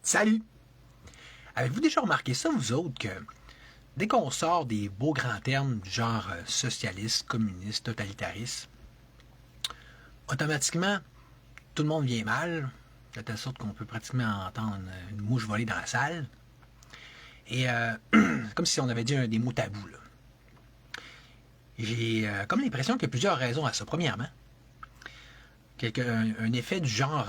Salut! Avez-vous déjà remarqué ça, vous autres, que dès qu'on sort des beaux grands termes du genre socialiste, communiste, totalitariste, automatiquement, tout le monde vient mal, de telle sorte qu'on peut pratiquement entendre une mouche voler dans la salle. Et c'est comme si on avait dit des mots tabous. Là. J'ai comme l'impression qu'il y a plusieurs raisons à ça. Premièrement, un effet du genre,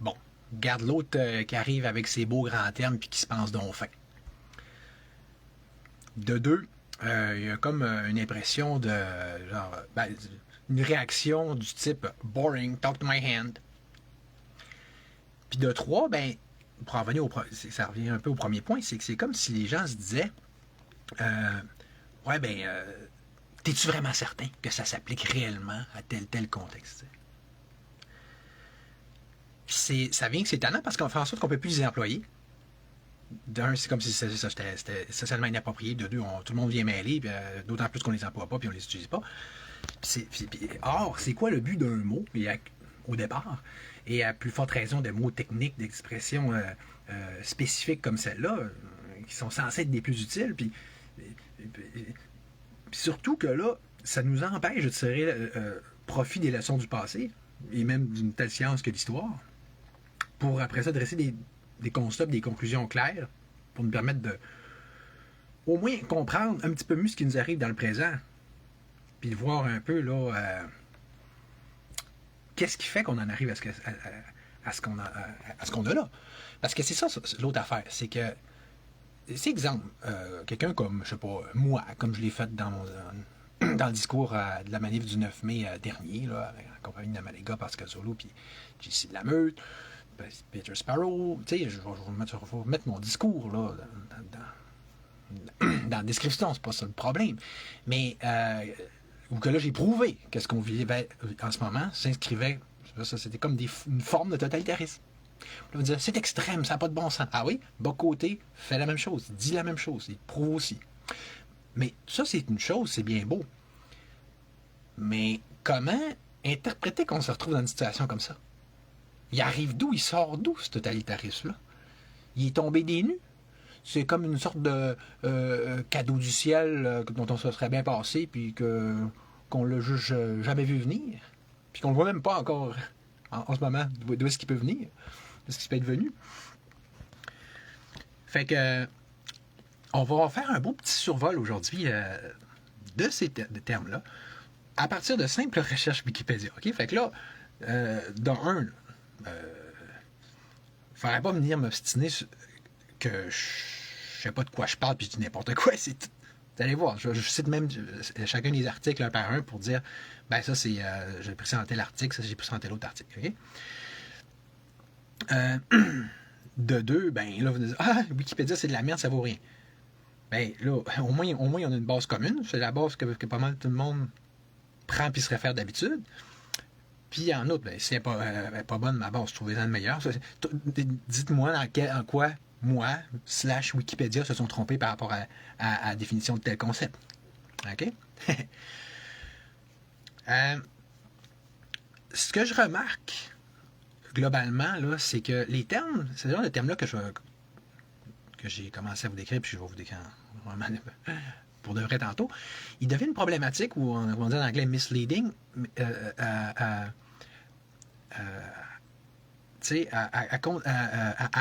bon, garde l'autre qui arrive avec ses beaux grands termes puis qui se pense donc fin. De deux, il y a comme une impression de genre, une réaction du type boring, talk to my hand. Puis de trois, pour en venir ça revient un peu au premier point, c'est que c'est comme si les gens se disaient ouais, t'es-tu vraiment certain que ça s'applique réellement à tel contexte? Puis ça vient que c'est étonnant parce qu'on fait en sorte qu'on ne peut plus les employer. D'un, c'est comme si c'était socialement inapproprié. De deux, tout le monde vient mêler, d'autant plus qu'on les emploie pas puis on les utilise pas. Or, c'est quoi le but d'un mot au départ? Et à plus forte raison de mots techniques, d'expressions spécifiques comme celle-là, qui sont censées être des plus utiles. Puis surtout que là, ça nous empêche de tirer profit des leçons du passé, et même d'une telle science que l'histoire, pour après ça dresser des constats, des conclusions claires, pour nous permettre de au moins comprendre un petit peu mieux ce qui nous arrive dans le présent, puis de voir un peu là qu'est-ce qui fait qu'on en arrive à ce qu'on a là. Parce que c'est ça l'autre affaire, c'est que c'est exemple, quelqu'un comme, je sais pas, moi, comme je l'ai fait dans le discours de la manif du 9 mai dernier, là, en compagnie de Maléga, Pascal Solo, puis JC de la Meute, Peter Sparrow, tu sais, je vais mettre mon discours là, dans la description, c'est pas ça le problème. Mais, ou que là, j'ai prouvé que ce qu'on vivait en ce moment s'inscrivait, ça, c'était comme une forme de totalitarisme. On va dire, c'est extrême, ça n'a pas de bon sens. Ah oui, bas côté, fait la même chose, dit la même chose, il prouve aussi. Mais ça, c'est une chose, c'est bien beau. Mais comment interpréter qu'on se retrouve dans une situation comme ça? Il arrive d'où? Il sort d'où, ce totalitarisme-là? Il est tombé des nues? C'est comme une sorte de cadeau du ciel dont on se serait bien passé, puis qu'on l'a juste jamais vu venir, puis qu'on le voit même pas encore en ce moment, d'où est-ce qu'il peut venir, d'où est-ce qu'il peut être venu. Fait que on va faire un beau petit survol aujourd'hui de ces termes-là, à partir de simples recherches Wikipédia. Okay? Fait que là, dans un, faudrait pas venir m'obstiner que je sais pas de quoi je parle puis je dis n'importe quoi. Vous allez voir, je cite même chacun des articles un par un pour dire ça c'est j'ai pris ça dans tel article, ça j'ai pris ça dans tel autre article. Okay? De deux, là vous dites Wikipédia c'est de la merde, ça vaut rien. Là, au moins on a une base commune, c'est la base que pas mal tout le monde prend puis se réfère d'habitude. Puis en outre, si elle n'est pas bonne ma base, trouvez-en une meilleure. Dites-moi en quoi moi, / Wikipédia se sont trompés par rapport à la définition de tel concept. OK? Ce que je remarque, globalement, là, c'est que les termes, c'est le genre de termes-là que j'ai commencé à vous décrire, puis je vais vous décrire vraiment pour de vrai tantôt, ils deviennent problématiques, ou on va dire en anglais misleading, à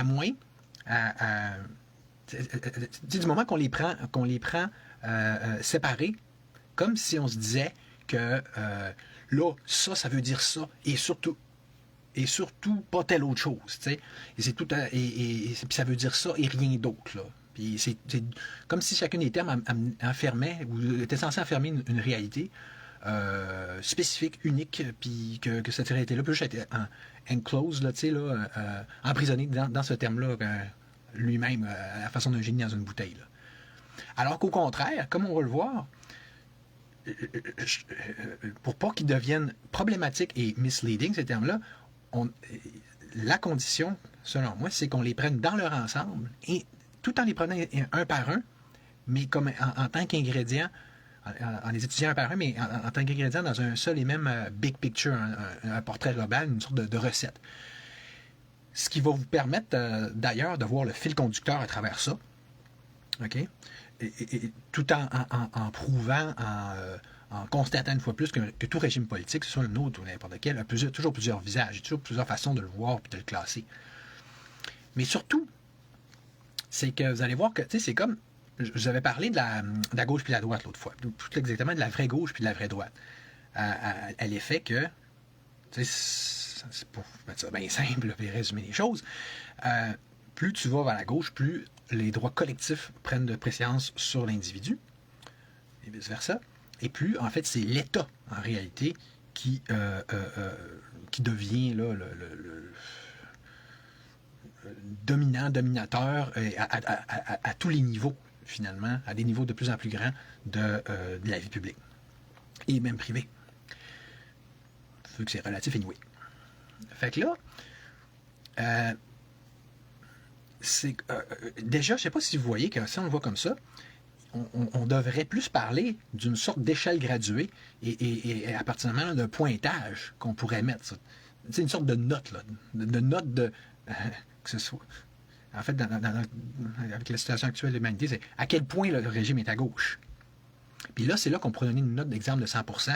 moins du moment qu'on les prend séparés, comme si on se disait que là, ça veut dire ça, et surtout pas telle autre chose, tu sais. Et c'est tout puis ça veut dire ça et rien d'autre, là. Puis c'est comme si chacun des termes enfermait ou était censé enfermer une réalité spécifique, unique, puis que cette réalité-là peut juste être enclosed, là, tu sais, là, emprisonné dans ce terme-là lui-même, à la façon d'un génie dans une bouteille. Là. Alors qu'au contraire, comme on va le voir, pour pas qu'ils deviennent problématiques et misleading, ces termes-là, la condition, selon moi, c'est qu'on les prenne dans leur ensemble, et tout en les prenant un par un, mais comme en tant qu'ingrédient, en les étudiant un par un, mais en tant qu'ingrédient dans un seul et même big picture, un portrait global, une sorte de recette. Ce qui va vous permettre d'ailleurs de voir le fil conducteur à travers ça. OK? Et tout en prouvant, en constatant une fois plus que tout régime politique, que ce soit le nôtre ou n'importe quel, a toujours plusieurs visages, il y a toujours plusieurs façons de le voir et de le classer. Mais surtout, c'est que vous allez voir que, tu sais, c'est comme, je vous avais parlé de la gauche puis de la droite l'autre fois, plus exactement de la vraie gauche puis de la vraie droite, à l'effet que, tu sais, c'est pour mettre ça bien simple et résumer les choses, plus tu vas vers la gauche, plus les droits collectifs prennent de préséance sur l'individu, et vice-versa, et plus, en fait, c'est l'État, en réalité, qui devient là, le dominant, dominateur à tous les niveaux, finalement, à des niveaux de plus en plus grands de la vie publique, et même privée. Vu que c'est relatif anyway. Fait que là, déjà, je ne sais pas si vous voyez que si on le voit comme ça, on devrait plus parler d'une sorte d'échelle graduée et à partir d'un pointage qu'on pourrait mettre. C'est une sorte de note, là, de note de... que ce soit... En fait, avec la situation actuelle de l'humanité, c'est à quel point le régime est à gauche. Puis là, c'est là qu'on pourrait donner une note d'exemple de 100%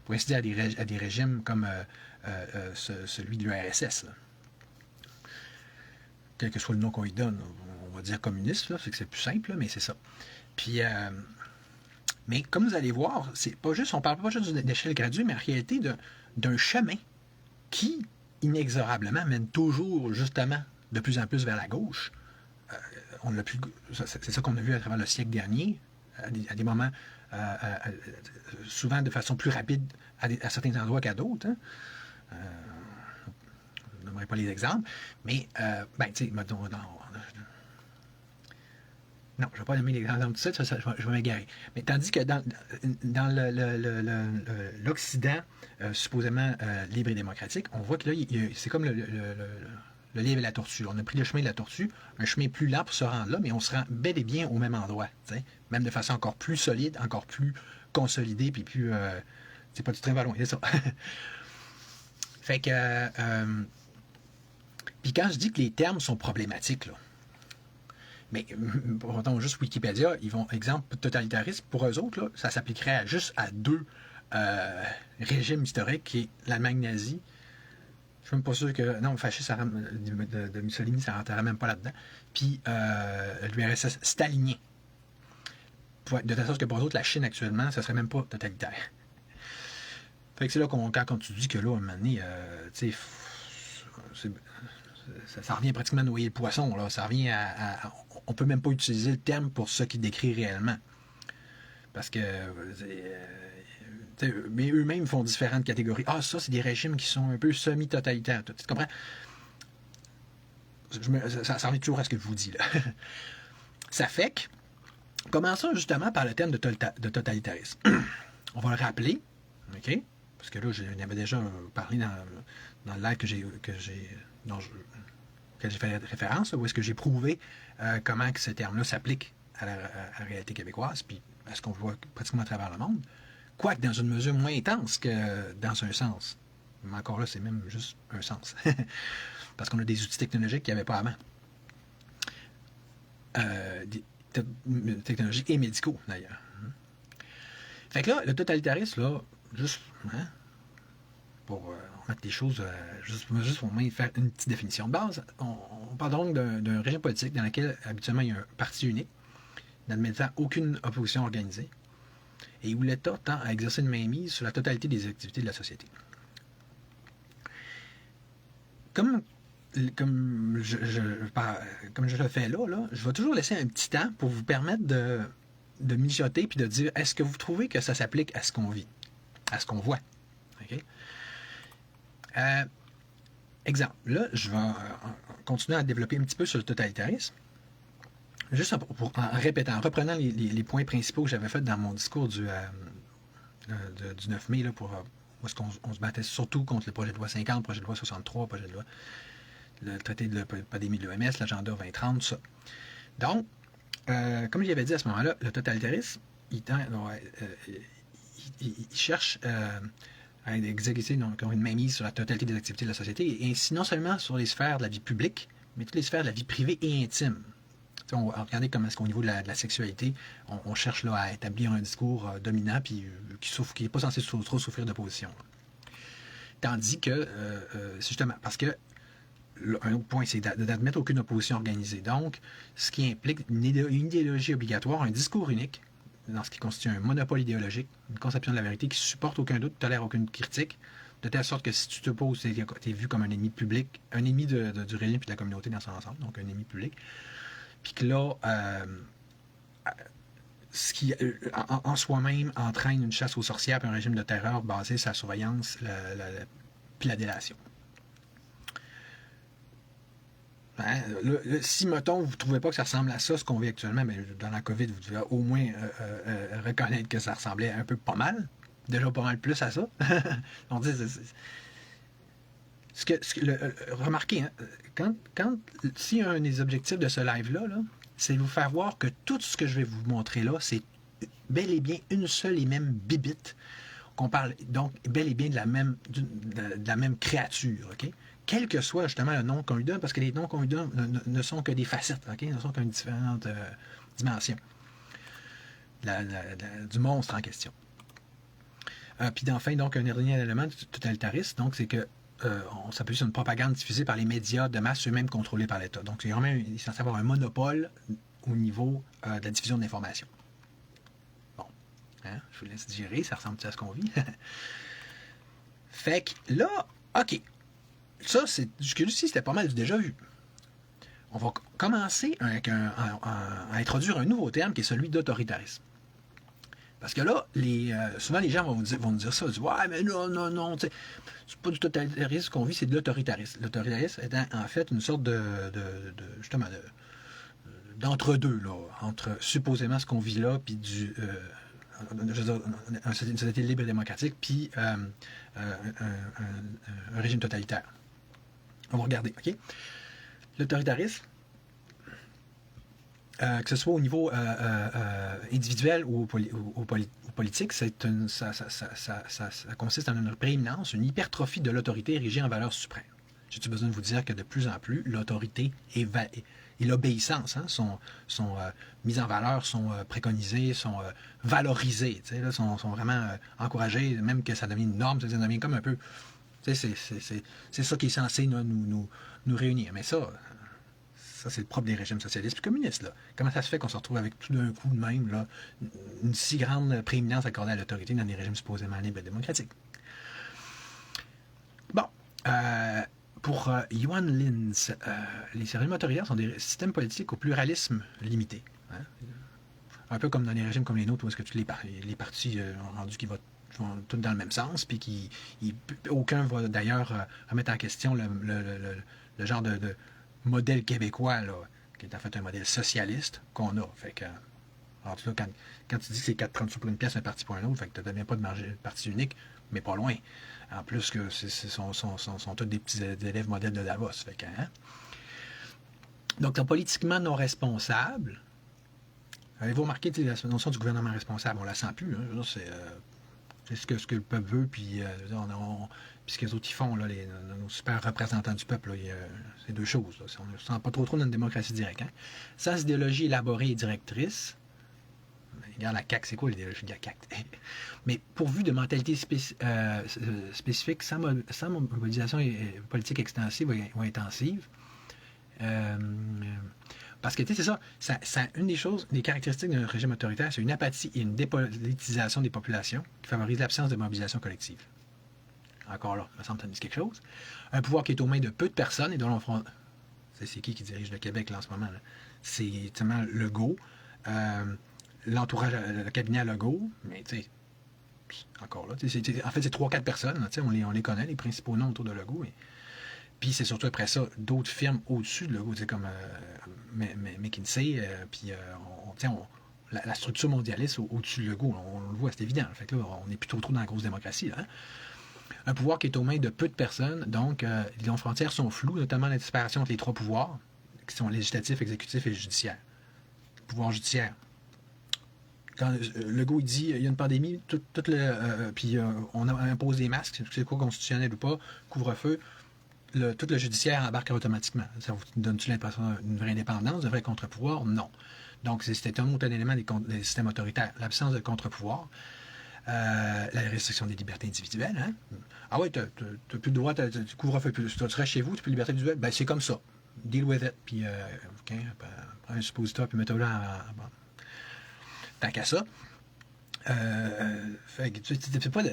pour ainsi dire à des régimes comme celui de l'URSS. Quel que soit le nom qu'on lui donne, on va dire communiste, là, c'est que c'est plus simple, là, mais c'est ça. Puis, mais comme vous allez voir, c'est pas juste, on parle pas juste d'échelle graduée, mais en réalité d'un chemin qui, inexorablement, mène toujours, justement, de plus en plus vers la gauche. C'est ça qu'on a vu à travers le siècle dernier, à des moments, souvent de façon plus rapide à certains endroits qu'à d'autres. Hein. Je ne donnerai pas les exemples, mais, tu sais, non, je ne vais pas nommer l'exemple tout de suite, je vais m'égarer. Mais tandis que dans l'Occident, supposément libre et démocratique, on voit que là, c'est comme le lièvre et la tortue. On a pris le chemin de la tortue, un chemin plus lent pour se rendre là, mais on se rend bel et bien au même endroit. T'sais? Même de façon encore plus solide, encore plus consolidée, puis plus... c'est pas du train ballon, c'est ça. Fait que... puis quand je dis que les termes sont problématiques, là, mais pourtant, juste Wikipédia, ils vont, exemple, totalitarisme, pour eux autres, là, ça s'appliquerait juste à deux régimes historiques, qui est l'Allemagne nazie. Je suis même pas sûr que... Non, le fascisme de Mussolini, ça ne rentrerait même pas là-dedans. Puis l'URSS stalinien. De telle sorte que pour eux autres, la Chine actuellement, ça serait même pas totalitaire. Fait que c'est là quand tu dis que là, à un moment donné, tu sais, ça revient pratiquement à noyer le poisson. Là. Ça revient on peut même pas utiliser le terme pour ce qu'il décrit réellement. Parce que... mais eux-mêmes font différentes catégories. Ah, ça, c'est des régimes qui sont un peu semi-totalitaires. Tu comprends? Ça revient toujours à ce que je vous dis, là. Ça fait que, commençons justement par le thème de totalitarisme. On va le rappeler, OK? Parce que là, j'en avais déjà parlé dans le live auquel j'ai fait référence, où est-ce que j'ai prouvé comment que ce terme-là s'applique à la réalité québécoise, puis à ce qu'on voit pratiquement à travers le monde. Quoique dans une mesure moins intense que dans un sens. Mais encore là, c'est même juste un sens. Parce qu'on a des outils technologiques qu'il n'y avait pas avant. Technologiques et médicaux, d'ailleurs. Fait que là, le totalitarisme, là, juste pour mettre les choses, juste pour faire une petite définition de base, on parle donc d'un régime politique dans lequel, habituellement, il y a un parti unique, n'admettant aucune opposition organisée, et où l'État tend à exercer une mainmise sur la totalité des activités de la société. Comme je le fais là, je vais toujours laisser un petit temps pour vous permettre de mijoter puis de dire, est-ce que vous trouvez que ça s'applique à ce qu'on vit, à ce qu'on voit? Okay? Exemple, là, je vais continuer à développer un petit peu sur le totalitarisme. Juste en reprenant les points principaux que j'avais faits dans mon discours du 9 mai, là, où est-ce qu'on se battait surtout contre le projet de loi 50, le projet de loi 63, le projet de loi, le traité de la pandémie de l'OMS, l'agenda 2030, tout ça. Donc, comme j'avais dit à ce moment-là, le totalitarisme, il cherche exercer donc, une mainmise sur la totalité des activités de la société, et ainsi non seulement sur les sphères de la vie publique, mais toutes les sphères de la vie privée et intime. On va regarder comment est-ce qu'au niveau de la sexualité, on cherche là, à établir un discours dominant puis qui n'est pas censé trop souffrir d'opposition. Tandis que, justement, parce que un autre point, c'est d'admettre aucune opposition organisée. Donc, ce qui implique une idéologie obligatoire, un discours unique, dans ce qui constitue un monopole idéologique, une conception de la vérité qui ne supporte aucun doute, ne tolère aucune critique, de telle sorte que si tu t'opposes, tu es vu comme un ennemi public, un ennemi du régime et de la communauté dans son ensemble, donc un ennemi public. Puis que là, ce qui en soi-même entraîne une chasse aux sorcières et un régime de terreur basé sur la surveillance puis la délation. Hein? Si, mettons, vous ne trouvez pas que ça ressemble à ça, ce qu'on vit actuellement, mais dans la COVID, vous devez au moins reconnaître que ça ressemblait un peu pas mal. Déjà pas mal plus à ça. On dit, remarquez, hein, si un des objectifs de ce live-là, c'est de vous faire voir que tout ce que je vais vous montrer là, c'est bel et bien une seule et même bibite, qu'on parle donc bel et bien de la même créature, ok? Quel que soit justement le nom qu'on lui donne, parce que les noms qu'on lui donne ne sont que des facettes, ok? Ne sont qu'une différente dimension du monstre en question. Puis enfin, donc, un dernier élément totalitariste, donc, c'est que on s'appuie sur une propagande diffusée par les médias de masse, eux-mêmes contrôlés par l'État. Donc, il est censé avoir un monopole au niveau de la diffusion de l'information. Bon, hein, je vous laisse digérer, ça ressemble à ce qu'on vit. Fait que là, OK. Ça, jusqu'ici, c'était pas mal du déjà vu. On va commencer avec à introduire un nouveau terme qui est celui d'autoritarisme. Parce que là, souvent les gens vont nous dire ça, ils disent « Ouais, mais non, c'est pas du totalitarisme qu'on vit, c'est de l'autoritarisme. » L'autoritarisme étant en fait une sorte justement d'entre-deux, là, entre supposément ce qu'on vit là, puis une société libre et démocratique, puis un régime totalitaire. On va regarder, OK? L'autoritarisme, que ce soit au niveau individuel ou politique, ça consiste en une prééminence, une hypertrophie de l'autorité érigée en valeur suprême. J'ai-tu besoin de vous dire que de plus en plus, l'autorité et l'obéissance sont mises en valeur, sont préconisées, sont valorisées, sont vraiment encouragées, même que ça devient une norme, ça devient comme un peu... C'est ça qui est censé nous réunir. Mais ça, c'est le propre des régimes socialistes et communistes. Là. Comment ça se fait qu'on se retrouve avec tout d'un coup de même là, une si grande prééminence accordée à l'autorité dans des régimes supposément libres et démocratiques? Bon. Pour Yuan Lins, les régimes autoritaires sont des systèmes politiques au pluralisme limité. Hein? Un peu comme dans des régimes comme les nôtres, où est-ce que tous les partis ont rendu qui votent tous dans le même sens, puis aucun va d'ailleurs remettre en question le genre de modèle québécois, là, qui est en fait un modèle socialiste qu'on a. Fait que, en tout cas, quand tu dis que c'est 4,30 sous pour une pièce, un parti pour un autre, fait que tu ne deviens pas de parti unique, mais pas loin. En plus que ce sont tous des petits élèves modèles de Davos. Fait que, hein? Donc, politiquement non responsable, avez-vous remarqué la notion du gouvernement responsable? On ne la sent plus. Hein? C'est ce que le peuple veut, puis ce que les autres y font, là, nos super représentants du peuple, c'est deux choses. Là. On ne se sent pas trop dans une démocratie directe. Hein? Sans idéologie élaborée et directrice, regarde la CAQ, c'est quoi l'idéologie de la CAQ? Mais pourvu de mentalité spécifique, sans mobilisation politique extensive ou intensive, parce que, tu sais, c'est ça, une des choses, des caractéristiques d'un régime autoritaire, c'est une apathie et une dépolitisation des populations qui favorise l'absence de mobilisation collective. Encore là, il me semble que ça me dit quelque chose. Un pouvoir qui est aux mains de peu de personnes et dont l'on... C'est qui dirige le Québec là, en ce moment? Là? C'est justement Legault, l'entourage, le cabinet Legault, mais tu sais, encore là, en fait, c'est 3-4 personnes, là, on les connaît, les principaux noms autour de Legault, mais... Puis c'est surtout après ça, d'autres firmes au-dessus de Legault, comme McKinsey, puis la structure mondialiste au-dessus de Legault, on le voit, c'est évident. Fait que là, on n'est plus trop dans la grosse démocratie. Là, hein? Un pouvoir qui est aux mains de peu de personnes, donc les frontières sont floues, notamment la séparation entre les trois pouvoirs, qui sont législatif, exécutif et judiciaire. Le pouvoir judiciaire, quand Legault il dit il y a une pandémie, puis on impose des masques, c'est quoi constitutionnel ou pas, couvre-feu, tout le judiciaire embarque automatiquement. Ça vous donne-tu l'impression d'une vraie indépendance, d'un vrai contre-pouvoir? Non. Donc, c'était un autre élément des systèmes autoritaires. L'absence de contre-pouvoir, la restriction des libertés individuelles. Hein? Ah oui, tu n'as plus le droit, tu couvre-feu, tu restes chez vous, tu n'as plus de liberté individuelle. Ben, c'est comme ça. Deal with it. Puis, prends un suppositoire, puis mets-toi là en tant qu'à ça. Fait que c'est pas de.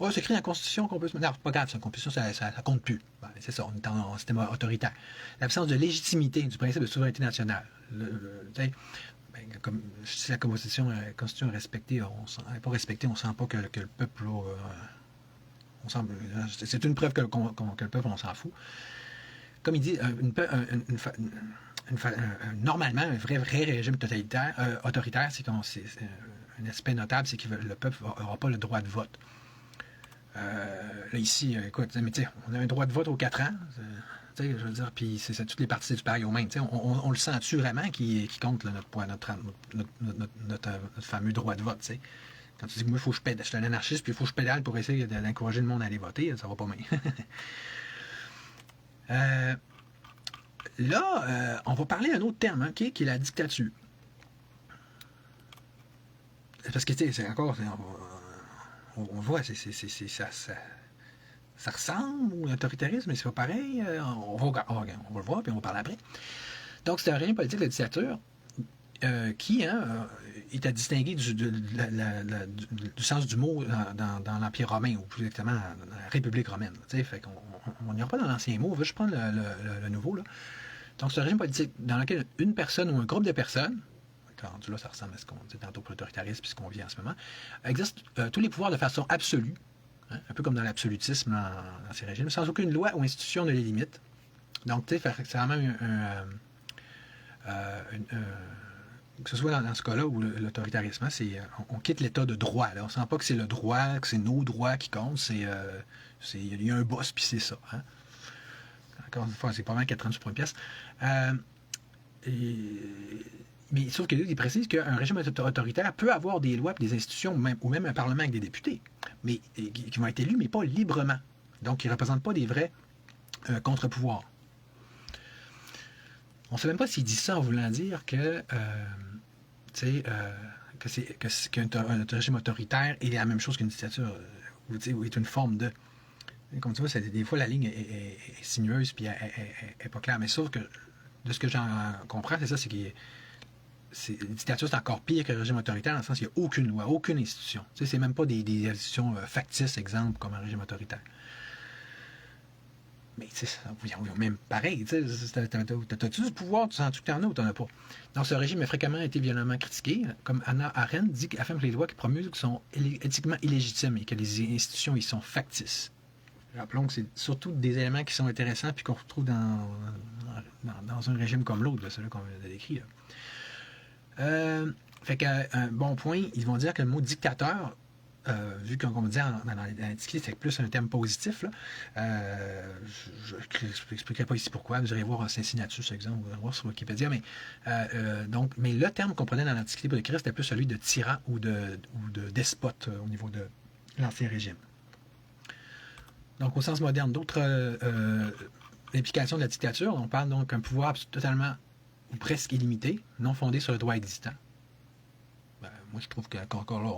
Oh, c'est écrit dans la Constitution qu'on peut se. Non, c'est pas grave, la Constitution, ça compte plus. Ben, c'est ça, on est en système autoritaire. L'absence de légitimité du principe de souveraineté nationale. Comme si la Constitution est respectée, n'est pas respectée, on sent pas que le peuple. C'est une preuve que le peuple, on s'en fout. Comme il dit, normalement, un vrai régime totalitaire, autoritaire, c'est un aspect notable, c'est que le peuple n'aura pas le droit de vote. Là, ici, écoute, mais on a un droit de vote aux 4 ans. Je veux dire, puis c'est toutes les parties du pareil au même. On le sent-tu vraiment qui compte là, notre fameux droit de vote? T'sais? Quand tu dis que moi, je suis un anarchiste, puis il faut que je pédale pour essayer d'encourager le monde à aller voter, ça va pas bien. Là, on va parler d'un autre terme, qui est la dictature. Parce que, tu sais, c'est encore. On voit, ça ressemble au autoritarisme, mais c'est pas pareil. On va le voir, puis on va parler après. Donc, c'est un régime politique de dictature qui est à distinguer du sens du mot dans l'Empire romain, ou plus exactement dans la République romaine. Fait qu'on n'ira pas dans l'ancien mot, on va juste prendre le nouveau. Là. Donc, c'est un régime politique dans lequel une personne ou un groupe de personnes, rendu là, ça ressemble à ce qu'on dit tantôt pour l'autoritarisme, puis ce qu'on vit en ce moment, exerce tous les pouvoirs de façon absolue, un peu comme dans l'absolutisme dans ces régimes, sans aucune loi ou institution ne les limite. Donc, tu sais, c'est vraiment que ce soit dans ce cas-là ou l'autoritarisme, on quitte l'état de droit. Là. On ne sent pas que c'est le droit, que c'est nos droits qui comptent. Il y a un boss, puis c'est ça. Hein? Encore une fois, c'est pas mal 4 ans pour une pièce. Mais sauf que lui, il précise qu'un régime autoritaire peut avoir des lois et des institutions, ou même un parlement avec des députés, mais qui vont être élus, mais pas librement. Donc, ils ne représentent pas des vrais contre-pouvoirs. On ne sait même pas s'il dit ça en voulant dire que qu'un régime autoritaire est la même chose qu'une dictature, ou est une forme de. Comme tu vois, des fois, la ligne est sinueuse puis elle n'est pas claire. Mais sauf que, de ce que j'en comprends, c'est ça, c'est que la dictature, c'est encore pire que le régime autoritaire, dans le sens qu'il n'y a aucune loi, aucune institution. Tu sais, c'est même pas des institutions factices, exemple, comme un régime autoritaire. Mais tu sais, même pareil, tu sais, t'as-tu du pouvoir, tu sens-tu que t'en as ou t'en as pas? Donc, ce régime a fréquemment été violemment critiqué, comme Hannah Arendt dit, affirme que les lois qu'il promulgue sont éthiquement illégitimes et que les institutions y sont factices. Rappelons que c'est surtout des éléments qui sont intéressants puis qu'on retrouve dans un régime comme l'autre, celui qu'on a décrit. Fait qu'un bon point, ils vont dire que le mot dictateur, vu qu'on me dit dans l'Antiquité, c'est plus un terme positif. Là. Je n'expliquerai pas ici pourquoi. Vous irez voir en Cincinnatus, exemple, vous allez voir sur Wikipédia. Mais le terme qu'on prenait dans l'Antiquité pour décrire, c'était plus celui de tyran ou de despote au niveau de l'Ancien Régime. Donc, au sens moderne, d'autres implications de la dictature, on parle donc d'un pouvoir totalement ou presque illimité, non fondé sur le droit existant. Moi, je trouve qu'encore là,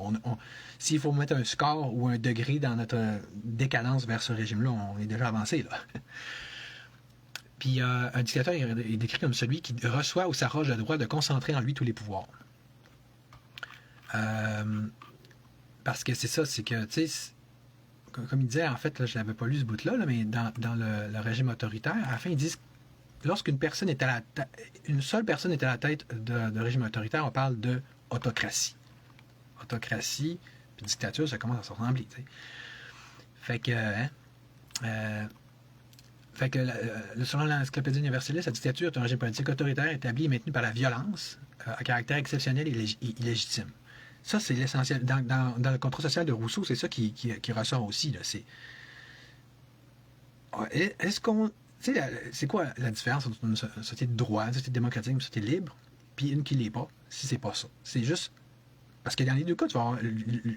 s'il faut mettre un score ou un degré dans notre décadence vers ce régime-là, on est déjà avancé. Là. Puis, un dictateur est décrit comme celui qui reçoit ou s'arroge le droit de concentrer en lui tous les pouvoirs. Parce que c'est ça, c'est que, tu sais, comme il disait, en fait, là, je ne l'avais pas lu ce bout-là, mais dans le régime autoritaire, à la fin, ils disent lorsqu'une personne est une seule personne est à la tête de régime autoritaire, on parle de autocratie. Autocratie, puis dictature, ça commence à se ressembler. T'sais. Fait que, selon l'Encyclopédie universaliste, la dictature est un régime politique autoritaire établi et maintenu par la violence à caractère exceptionnel et illégitime. Ça, c'est l'essentiel. Dans le contrat social de Rousseau, c'est ça qui ressort aussi. Là. Est-ce qu'on. Tu sais, c'est quoi la différence entre une société de droit, une société démocratique, une société libre, puis une qui ne l'est pas, si c'est pas ça? C'est juste Parce que dans les deux cas, tu vas avoir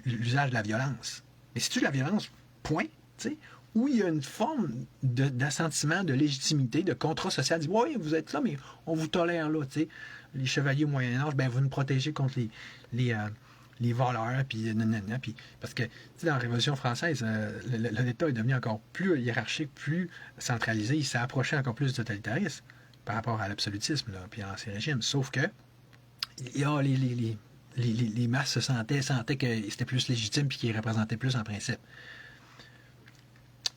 l'usage de la violence. Mais si tu la violence, point, tu sais, où il y a une forme d'assentiment, de légitimité, de contrat social, dit oui, vous êtes là, mais on vous tolère là, tu sais. Les chevaliers au Moyen-Âge, ben vous nous protégez contre les voleurs, puis nanana, puis parce que tu sais, dans la Révolution française, l'État est devenu encore plus hiérarchique, plus centralisé, il s'est approché encore plus du totalitarisme par rapport à l'absolutisme, là, puis à l'ancien régime. Sauf que il y a les masses sentaient que c'était plus légitime puis qu'ils représentaient plus en principe.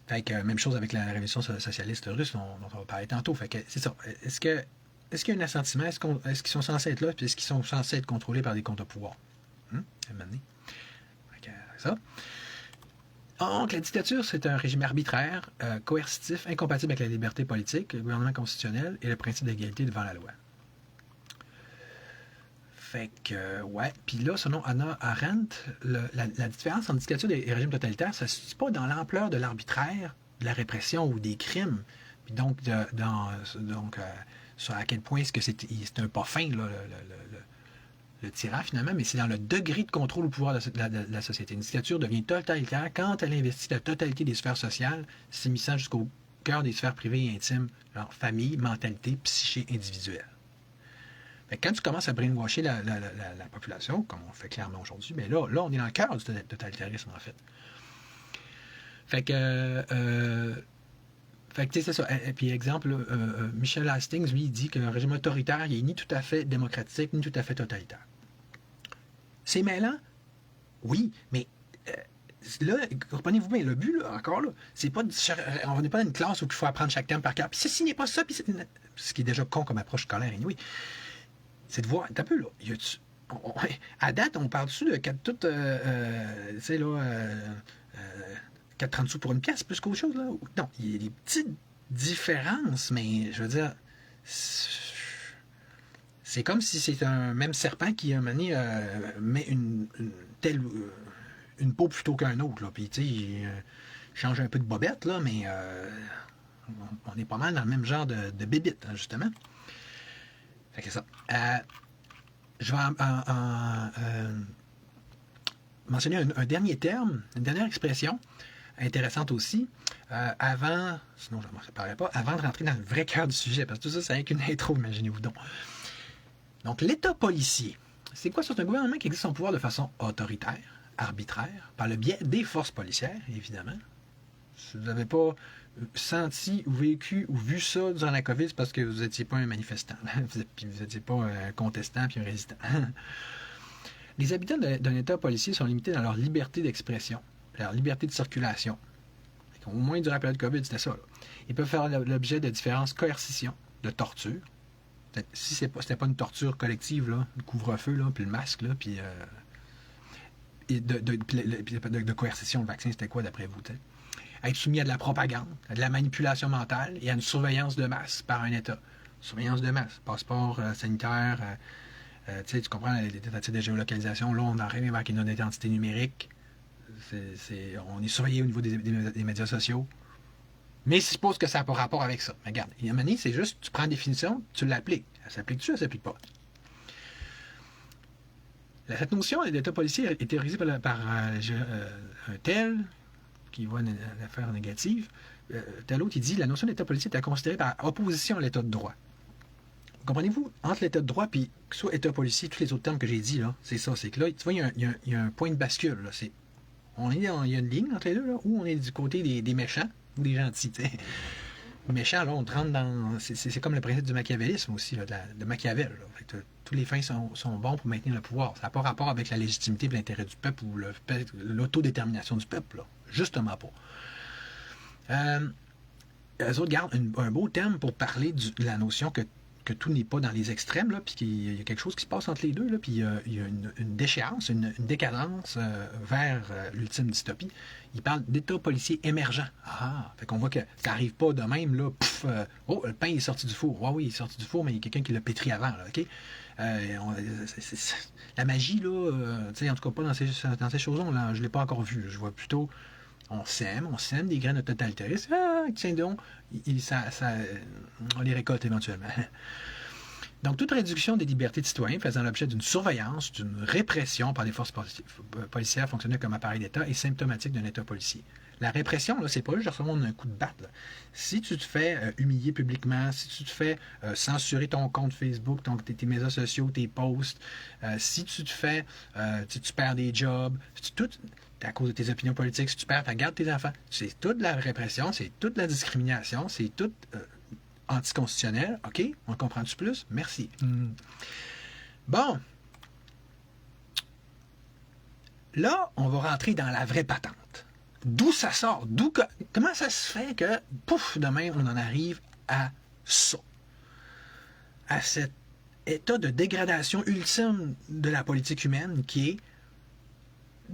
Fait que même chose avec la révolution socialiste russe dont on va parler tantôt. Fait que c'est ça. Est-ce qu'il y a un assentiment? Est-ce qu'ils sont censés être là? Puis est-ce qu'ils sont censés être contrôlés par des contre-pouvoirs? Fait que, ça. Donc, la dictature, c'est un régime arbitraire, coercitif, incompatible avec la liberté politique, le gouvernement constitutionnel et le principe d'égalité devant la loi. Fait que, ouais. Puis là, selon Hannah Arendt, la différence entre dictature et régime totalitaire, ça ne se situe pas dans l'ampleur de l'arbitraire, de la répression ou des crimes. Puis donc, sur à quel point est-ce que c'est un pas fin, là, le tyran, finalement, mais c'est dans le degré de contrôle au pouvoir de la société. Une dictature devient totalitaire quand elle investit la totalité des sphères sociales, s'immisçant jusqu'au cœur des sphères privées et intimes, genre famille, mentalité, psyché individuelle. Quand tu commences à brainwasher la population, comme on fait clairement aujourd'hui, bien là, on est dans le cœur du totalitarisme, en fait. Fait que c'est ça. Et puis, exemple, Michel Hastings, lui, il dit qu'un régime autoritaire, il n'est ni tout à fait démocratique, ni tout à fait totalitaire. C'est mêlant? Oui, mais là, comprenez-vous bien, le but, là, encore là, c'est pas on n'est pas dans une classe où il faut apprendre chaque terme par cœur. Puis ceci n'est pas ça, puis ce qui est déjà con comme approche scolaire, oui. C'est de voir, t'as peu, là, à date, on parle dessus de 4,30 sous pour une pièce, plus qu'autre chose, là. Non, il y a des petites différences, mais je veux dire, c'est comme si c'est un même serpent qui, à un moment donné, met une peau plutôt qu'un autre, là. Puis, tu sais, il change un peu de bobette, là, mais on est pas mal dans le même genre de bébite, hein, justement. Fait que ça. Je vais mentionner un dernier terme, une dernière expression intéressante aussi, sinon je ne m'en séparerai pas, avant de rentrer dans le vrai cœur du sujet, parce que tout ça, c'est avec une intro, imaginez-vous donc. Donc, l'État policier, c'est quoi? C'est un gouvernement qui exerce son pouvoir de façon autoritaire, arbitraire, par le biais des forces policières, évidemment. Si vous n'avez pas senti ou vécu ou vu ça durant la COVID, c'est parce que vous n'étiez pas un manifestant, puis vous n'étiez pas un contestant puis un résistant. Les habitants d'un État policier sont limités dans leur liberté d'expression, leur liberté de circulation. Au moins durant la période COVID, c'était ça. Là. Ils peuvent faire l'objet de différentes coercitions, de torture. Si c'était pas une torture collective, là, le couvre-feu, là, puis le masque, là, puis de coercition, le vaccin, c'était quoi d'après vous? T'sais? Être soumis à de la propagande, à de la manipulation mentale et à une surveillance de masse par un État. Surveillance de masse, passeport sanitaire, tu comprends, les tentatives de géolocalisation, là, on arrive avec une identité numérique. On est surveillé au niveau des médias sociaux. Mais je suppose que ça n'a pas rapport avec ça. Mais regarde, il y a une manière, c'est juste, tu prends une définition, tu l'appliques. Elle s'applique-tu, elle ne s'applique pas. Cette notion d'État policier est théorisée par un tel qui voit une affaire négative. Tel autre, il dit la notion d'État policier est à considérer par opposition à l'État de droit. Comprenez-vous? Entre l'État de droit et soit État policier, tous les autres termes que j'ai dit, là, c'est ça. C'est que là, tu vois, il y a un point de bascule. Là, il y a une ligne entre les deux, là, où on est du côté des méchants ou des gentils. T'sais. Méchants, là, on rentre dans. C'est comme le principe du machiavélisme aussi, là, de Machiavel. Là. Tous les fins sont bons pour maintenir le pouvoir. Ça n'a pas rapport avec la légitimité et l'intérêt du peuple ou l'autodétermination du peuple. Là. Justement pas. Eux autres gardent un beau terme pour parler de la notion que tout n'est pas dans les extrêmes, là, puis qu'il y a quelque chose qui se passe entre les deux, là, puis il y a une déchéance, une décadence vers l'ultime dystopie. Il parle d'état policier émergent. Ah, fait qu'on voit que ça n'arrive pas de même, là, le pain est sorti du four. Oui, il est sorti du four, mais il y a quelqu'un qui l'a pétri avant, là, OK? La magie, là, en tout cas pas dans ces choses-là, je ne l'ai pas encore vue. Je vois plutôt, on sème des graines de totalitarisme. Ah, tiens donc, on les récolte éventuellement. Donc, toute réduction des libertés de citoyens faisant l'objet d'une surveillance, d'une répression par des forces policières fonctionnant comme appareil d'État est symptomatique d'un État policier. La répression, là, c'est pas juste de recevoir un coup de batte. Là. Si tu te fais humilier publiquement, si tu te fais censurer ton compte Facebook, tes médias sociaux, tes posts, si tu te fais, tu perds des jobs, tout à cause de tes opinions politiques, si tu perds ta garde de tes enfants, c'est toute la répression, c'est toute la discrimination, c'est tout anticonstitutionnel. OK? On comprend-tu plus? Merci. Bon. Là, on va rentrer dans la vraie patente. D'où ça sort? Comment ça se fait que, pouf, demain, on en arrive à ça? À cet état de dégradation ultime de la politique humaine qui est,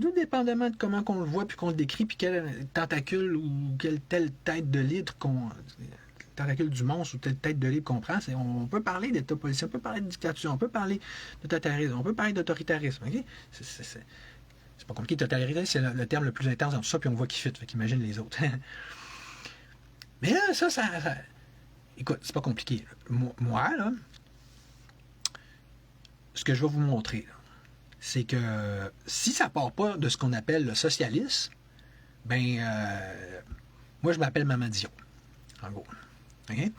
tout dépendamment de comment qu'on le voit, puis qu'on le décrit, puis quel tentacule ou quelle telle tête de l'hydre tentacule du monstre ou telle tête de l'hydre qu'on prend, on peut parler d'État policier, on peut parler de dictature, on peut parler de totalitarisme, on peut parler d'autoritarisme. Okay? C'est pas compliqué. Totalitarisme, c'est le terme le plus intense dans tout ça, puis on voit qui fit, fait qu'imagine les autres. Mais là, ça, écoute, c'est pas compliqué. Moi, là, ce que je vais vous montrer, là, c'est que si ça part pas de ce qu'on appelle le socialisme, ben, moi, je m'appelle Maman Dion, en gros. Okay?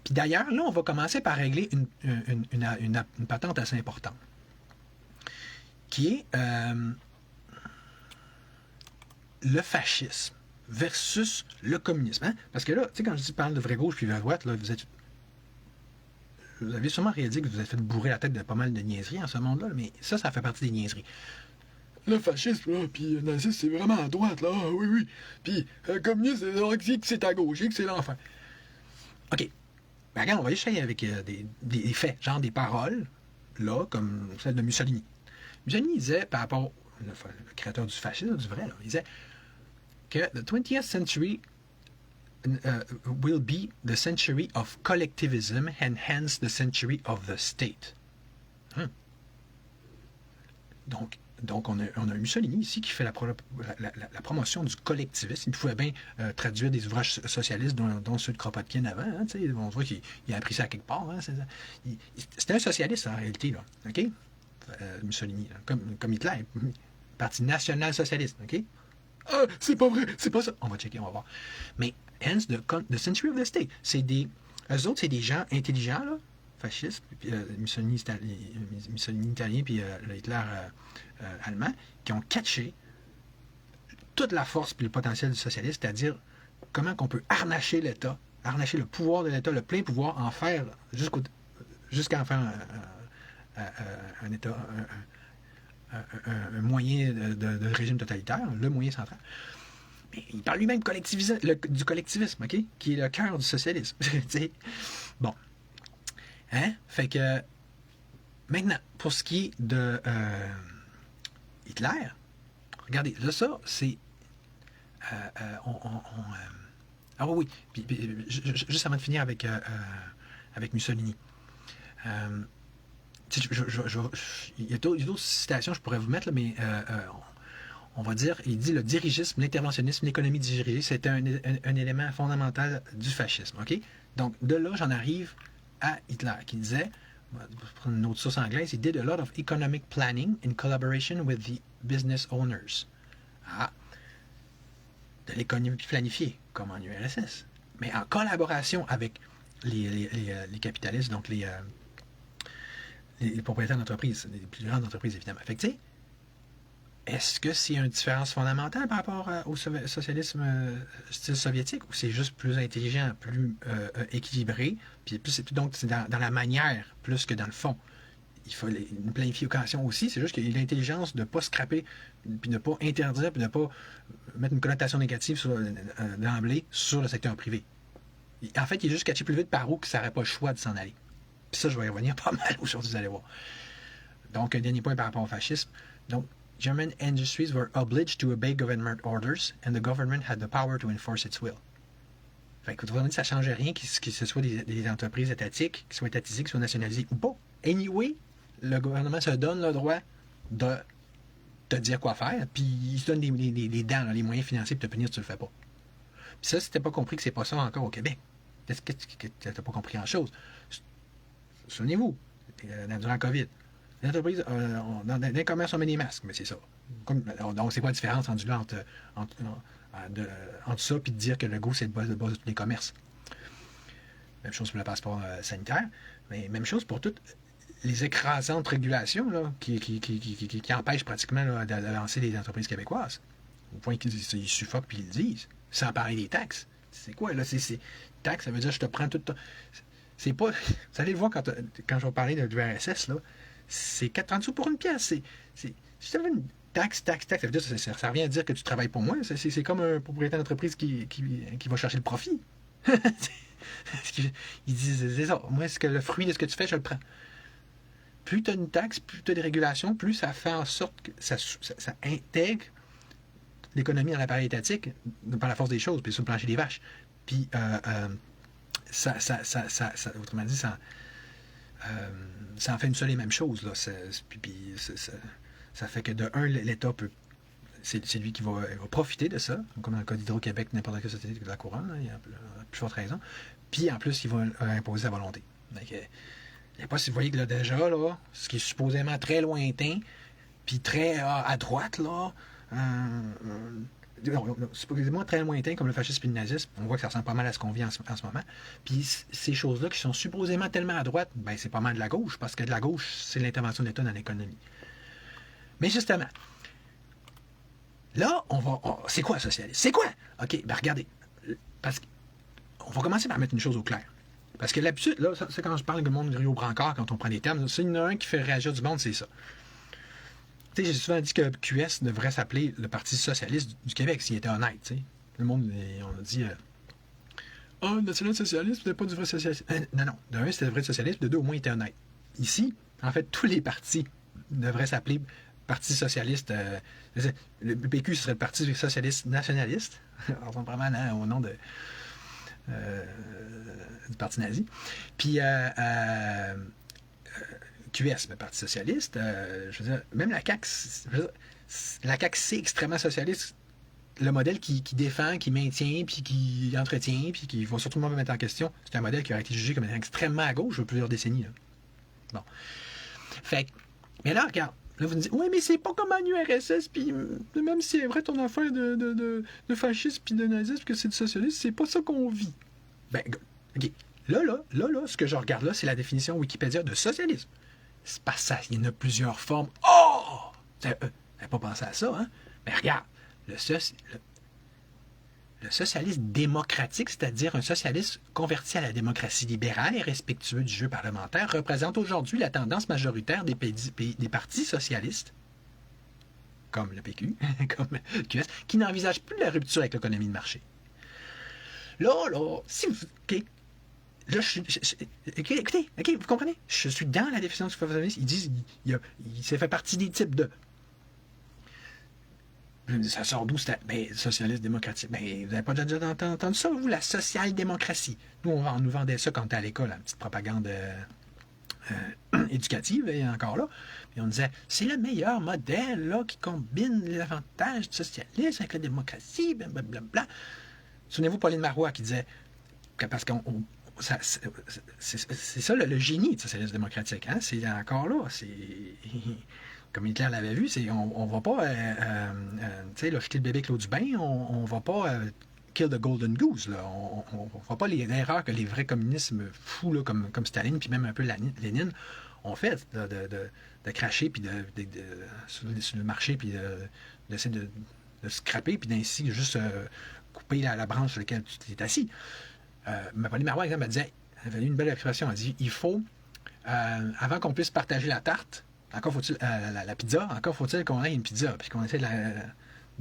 Puis d'ailleurs, là, on va commencer par régler une patente assez importante, qui est le fascisme versus le communisme. Hein? Parce que là, tu sais, quand je parle de vraie gauche puis vraie droite, là, vous avez sûrement réalisé que vous avez fait bourrer la tête de pas mal de niaiseries en ce monde-là, mais ça fait partie des niaiseries. Le fascisme, là, puis le nazisme, c'est vraiment à droite, là, oui, oui. Puis le communisme, c'est à gauche, c'est l'enfer. OK. Ben, regarde, on va essayer avec des faits, genre des paroles, là, comme celle de Mussolini. Mussolini disait, par rapport le créateur du fascisme, du vrai, là, il disait que the 20th century will be the century of collectivism and hence the century of the state. Donc on a Mussolini ici qui fait la promotion du collectivisme. Il pouvait bien traduire des ouvrages socialistes, dont ceux de Kropotkin avant. Hein, on voit qu'il a appris ça à quelque part. Hein, c'était un socialiste en réalité, là. OK? Mussolini, là, comme Hitler, parti national-socialiste. OK? Ah, c'est pas vrai, c'est pas ça. On va checker, on va voir. Mais hence, the century of the state. Eux autres, c'est des gens intelligents, là, fascistes, puis Mussolini italien, puis Hitler allemand, qui ont catché toute la force et le potentiel du socialisme, c'est-à-dire comment qu'on peut harnacher l'État, harnacher le pouvoir de l'État, le plein pouvoir, en faire jusqu'à en faire un État, un moyen de régime totalitaire, le moyen central. Mais il parle lui-même du collectivisme, OK? Qui est le cœur du socialisme. Bon. Hein? Fait que, maintenant, pour ce qui est de Hitler, regardez, là, ça, c'est... ah oui, puis, juste avant de finir avec Mussolini. Il y a d'autres citations que je pourrais vous mettre, là, mais on va dire, il dit le dirigisme, l'interventionnisme, l'économie dirigée, c'est un élément fondamental du fascisme. OK? Donc, de là, j'en arrive à Hitler, qui disait, pour prendre une autre source anglaise, il did a lot of economic planning in collaboration with the business owners. Ah, de l'économie planifiée, comme en URSS, mais en collaboration avec les capitalistes, donc les propriétaires d'entreprises, les plus grandes entreprises, évidemment. Fait que, tu sais, est-ce que c'est une différence fondamentale par rapport au socialisme style soviétique, ou c'est juste plus intelligent, plus équilibré, puis donc c'est dans la manière plus que dans le fond? Il faut une planification aussi, c'est juste qu'il y a l'intelligence de ne pas scraper, puis de ne pas interdire, puis de ne pas mettre une connotation négative d'emblée sur le secteur privé. En fait, il est juste catché plus vite par où que ça n'aurait pas le choix de s'en aller. Puis ça, je vais y revenir pas mal aujourd'hui, vous allez voir. Donc, un dernier point par rapport au fascisme. Donc, German industries were obliged to obey government orders and the government had the power to enforce its will. Fait que ça ne change rien que ce soit des entreprises étatiques, qui soient étatisées, qui soient nationalisées ou pas. Anyway, le gouvernement se donne le droit de te dire quoi faire, puis il se donne les dents, les moyens financiers pour te punir si tu le fais pas. Puis ça, si t'as pas compris que c'est pas ça encore au Québec, est-ce que t'as pas compris en chose? Souvenez-vous, durant la COVID, les entreprises, dans les commerces, on met des masques, mais c'est ça. Donc, c'est quoi la différence entre ça et de dire que le go, c'est le base de tous les commerces? Même chose pour le passeport sanitaire, mais même chose pour toutes les écrasantes régulations là, qui empêchent pratiquement là, de lancer les entreprises québécoises. Au point qu'ils suffoquent puis ils le disent. Sans parler des taxes. C'est quoi, là? Taxes, ça veut dire que je te prends tout... C'est pas... Vous allez le voir quand je vais parler de l'URSS, là. C'est 40 sous pour une pièce. Si tu avais une taxe, ça veut dire ça revient à dire que tu travailles pour moi. C'est comme un propriétaire d'entreprise qui va chercher le profit. Ils disent, c'est ça. Moi, est-ce que le fruit de ce que tu fais, je le prends. Plus tu as une taxe, plus tu as des régulations, plus ça fait en sorte que ça intègre l'économie dans l'appareil étatique par la force des choses, puis sur le plancher des vaches. Puis, autrement dit, ça en fait une seule et même chose. Là. Puis ça fait que de un, l'État peut. C'est lui qui va profiter de ça, comme dans le cas d'Hydro-Québec, n'importe quelle société de la couronne, là, il y a plus forte raison. Puis en plus, il va imposer sa volonté. Donc, il n'y a pas, si vous voyez que là, déjà, là, ce qui est supposément très lointain, puis très à droite, là, supposément très lointain, comme le fascisme et le nazisme, on voit que ça ressemble pas mal à ce qu'on vit en ce moment. Puis ces choses-là qui sont supposément tellement à droite, ben c'est pas mal de la gauche, parce que de la gauche, c'est l'intervention de l'État dans l'économie. Mais justement, là, c'est quoi un socialiste? C'est quoi? OK, ben regardez. Parce qu'on va commencer par mettre une chose au clair. Parce que l'habitude, là, c'est quand je parle de monde Rio Brancard, quand on prend des termes, c'est une un qui fait réagir du monde, c'est ça. Tu sais, j'ai souvent dit que QS devrait s'appeler le Parti socialiste du Québec, s'il était honnête, tu sais. Le monde, on a dit... le national socialiste, c'était pas du vrai socialisme. Non, de un, c'était le vrai socialisme, de deux, au moins, il était honnête. Ici, en fait, tous les partis devraient s'appeler Parti socialiste... le PQ serait le Parti socialiste nationaliste. On ressemble vraiment au nom du Parti nazi. Puis... QS, le Parti socialiste, je veux dire, même la CAQ, la CAQ, c'est extrêmement socialiste. Le modèle qui défend, qui maintient, puis qui entretient, puis qui va surtout mettre en question, c'est un modèle qui a été jugé comme extrêmement à gauche depuis plusieurs décennies. Là. Bon. Fait mais là, regarde, là, vous me dites, oui, mais c'est pas comme en URSS, puis même si c'est vrai ton affaire de fascisme puis de nazisme, que c'est du socialisme, c'est pas ça qu'on vit. Ben, OK. Là, ce que je regarde là, c'est la définition Wikipédia de socialisme. C'est pas ça, il y en a plusieurs formes. Oh! T'avais pas pensé à ça, hein? Mais regarde, le socialisme démocratique, c'est-à-dire un socialiste converti à la démocratie libérale et respectueux du jeu parlementaire, représente aujourd'hui la tendance majoritaire des partis socialistes, comme le PQ, comme QS, qui n'envisagent plus la rupture avec l'économie de marché. Là, si vous... Okay, là, écoutez, vous comprenez? Je suis dans la définition du socialisme. Ils disent ça fait partie des types de. Je me dis, ça sort d'où? Ben, socialiste démocratique. Ben, vous n'avez pas déjà entendu ça, vous, la social-démocratie? Nous, on nous vendait ça quand on était à l'école, la petite propagande éducative, et encore là. Puis on disait, c'est le meilleur modèle là, qui combine les avantages du socialisme avec la démocratie, blablabla. Souvenez-vous Pauline Marois qui disait, parce qu'on c'est ça le génie du socialisme démocratique. Hein? C'est encore là. Comme Hitler l'avait vu, on ne va pas jeter le bébé avec l'eau du bain, on ne va pas kill the golden goose. Là. On ne va pas les erreurs que les vrais communistes fous là, comme Staline, puis même un peu Lénine, ont fait de cracher puis sur le marché, puis d'essayer de scraper, puis d'ainsi juste couper la branche sur laquelle tu t'es assis. Pauline Marois, exemple, elle avait eu une belle expression. Elle dit il faut, avant qu'on puisse partager la tarte, encore faut-il la pizza, encore faut-il qu'on ait une pizza, puis qu'on essaie de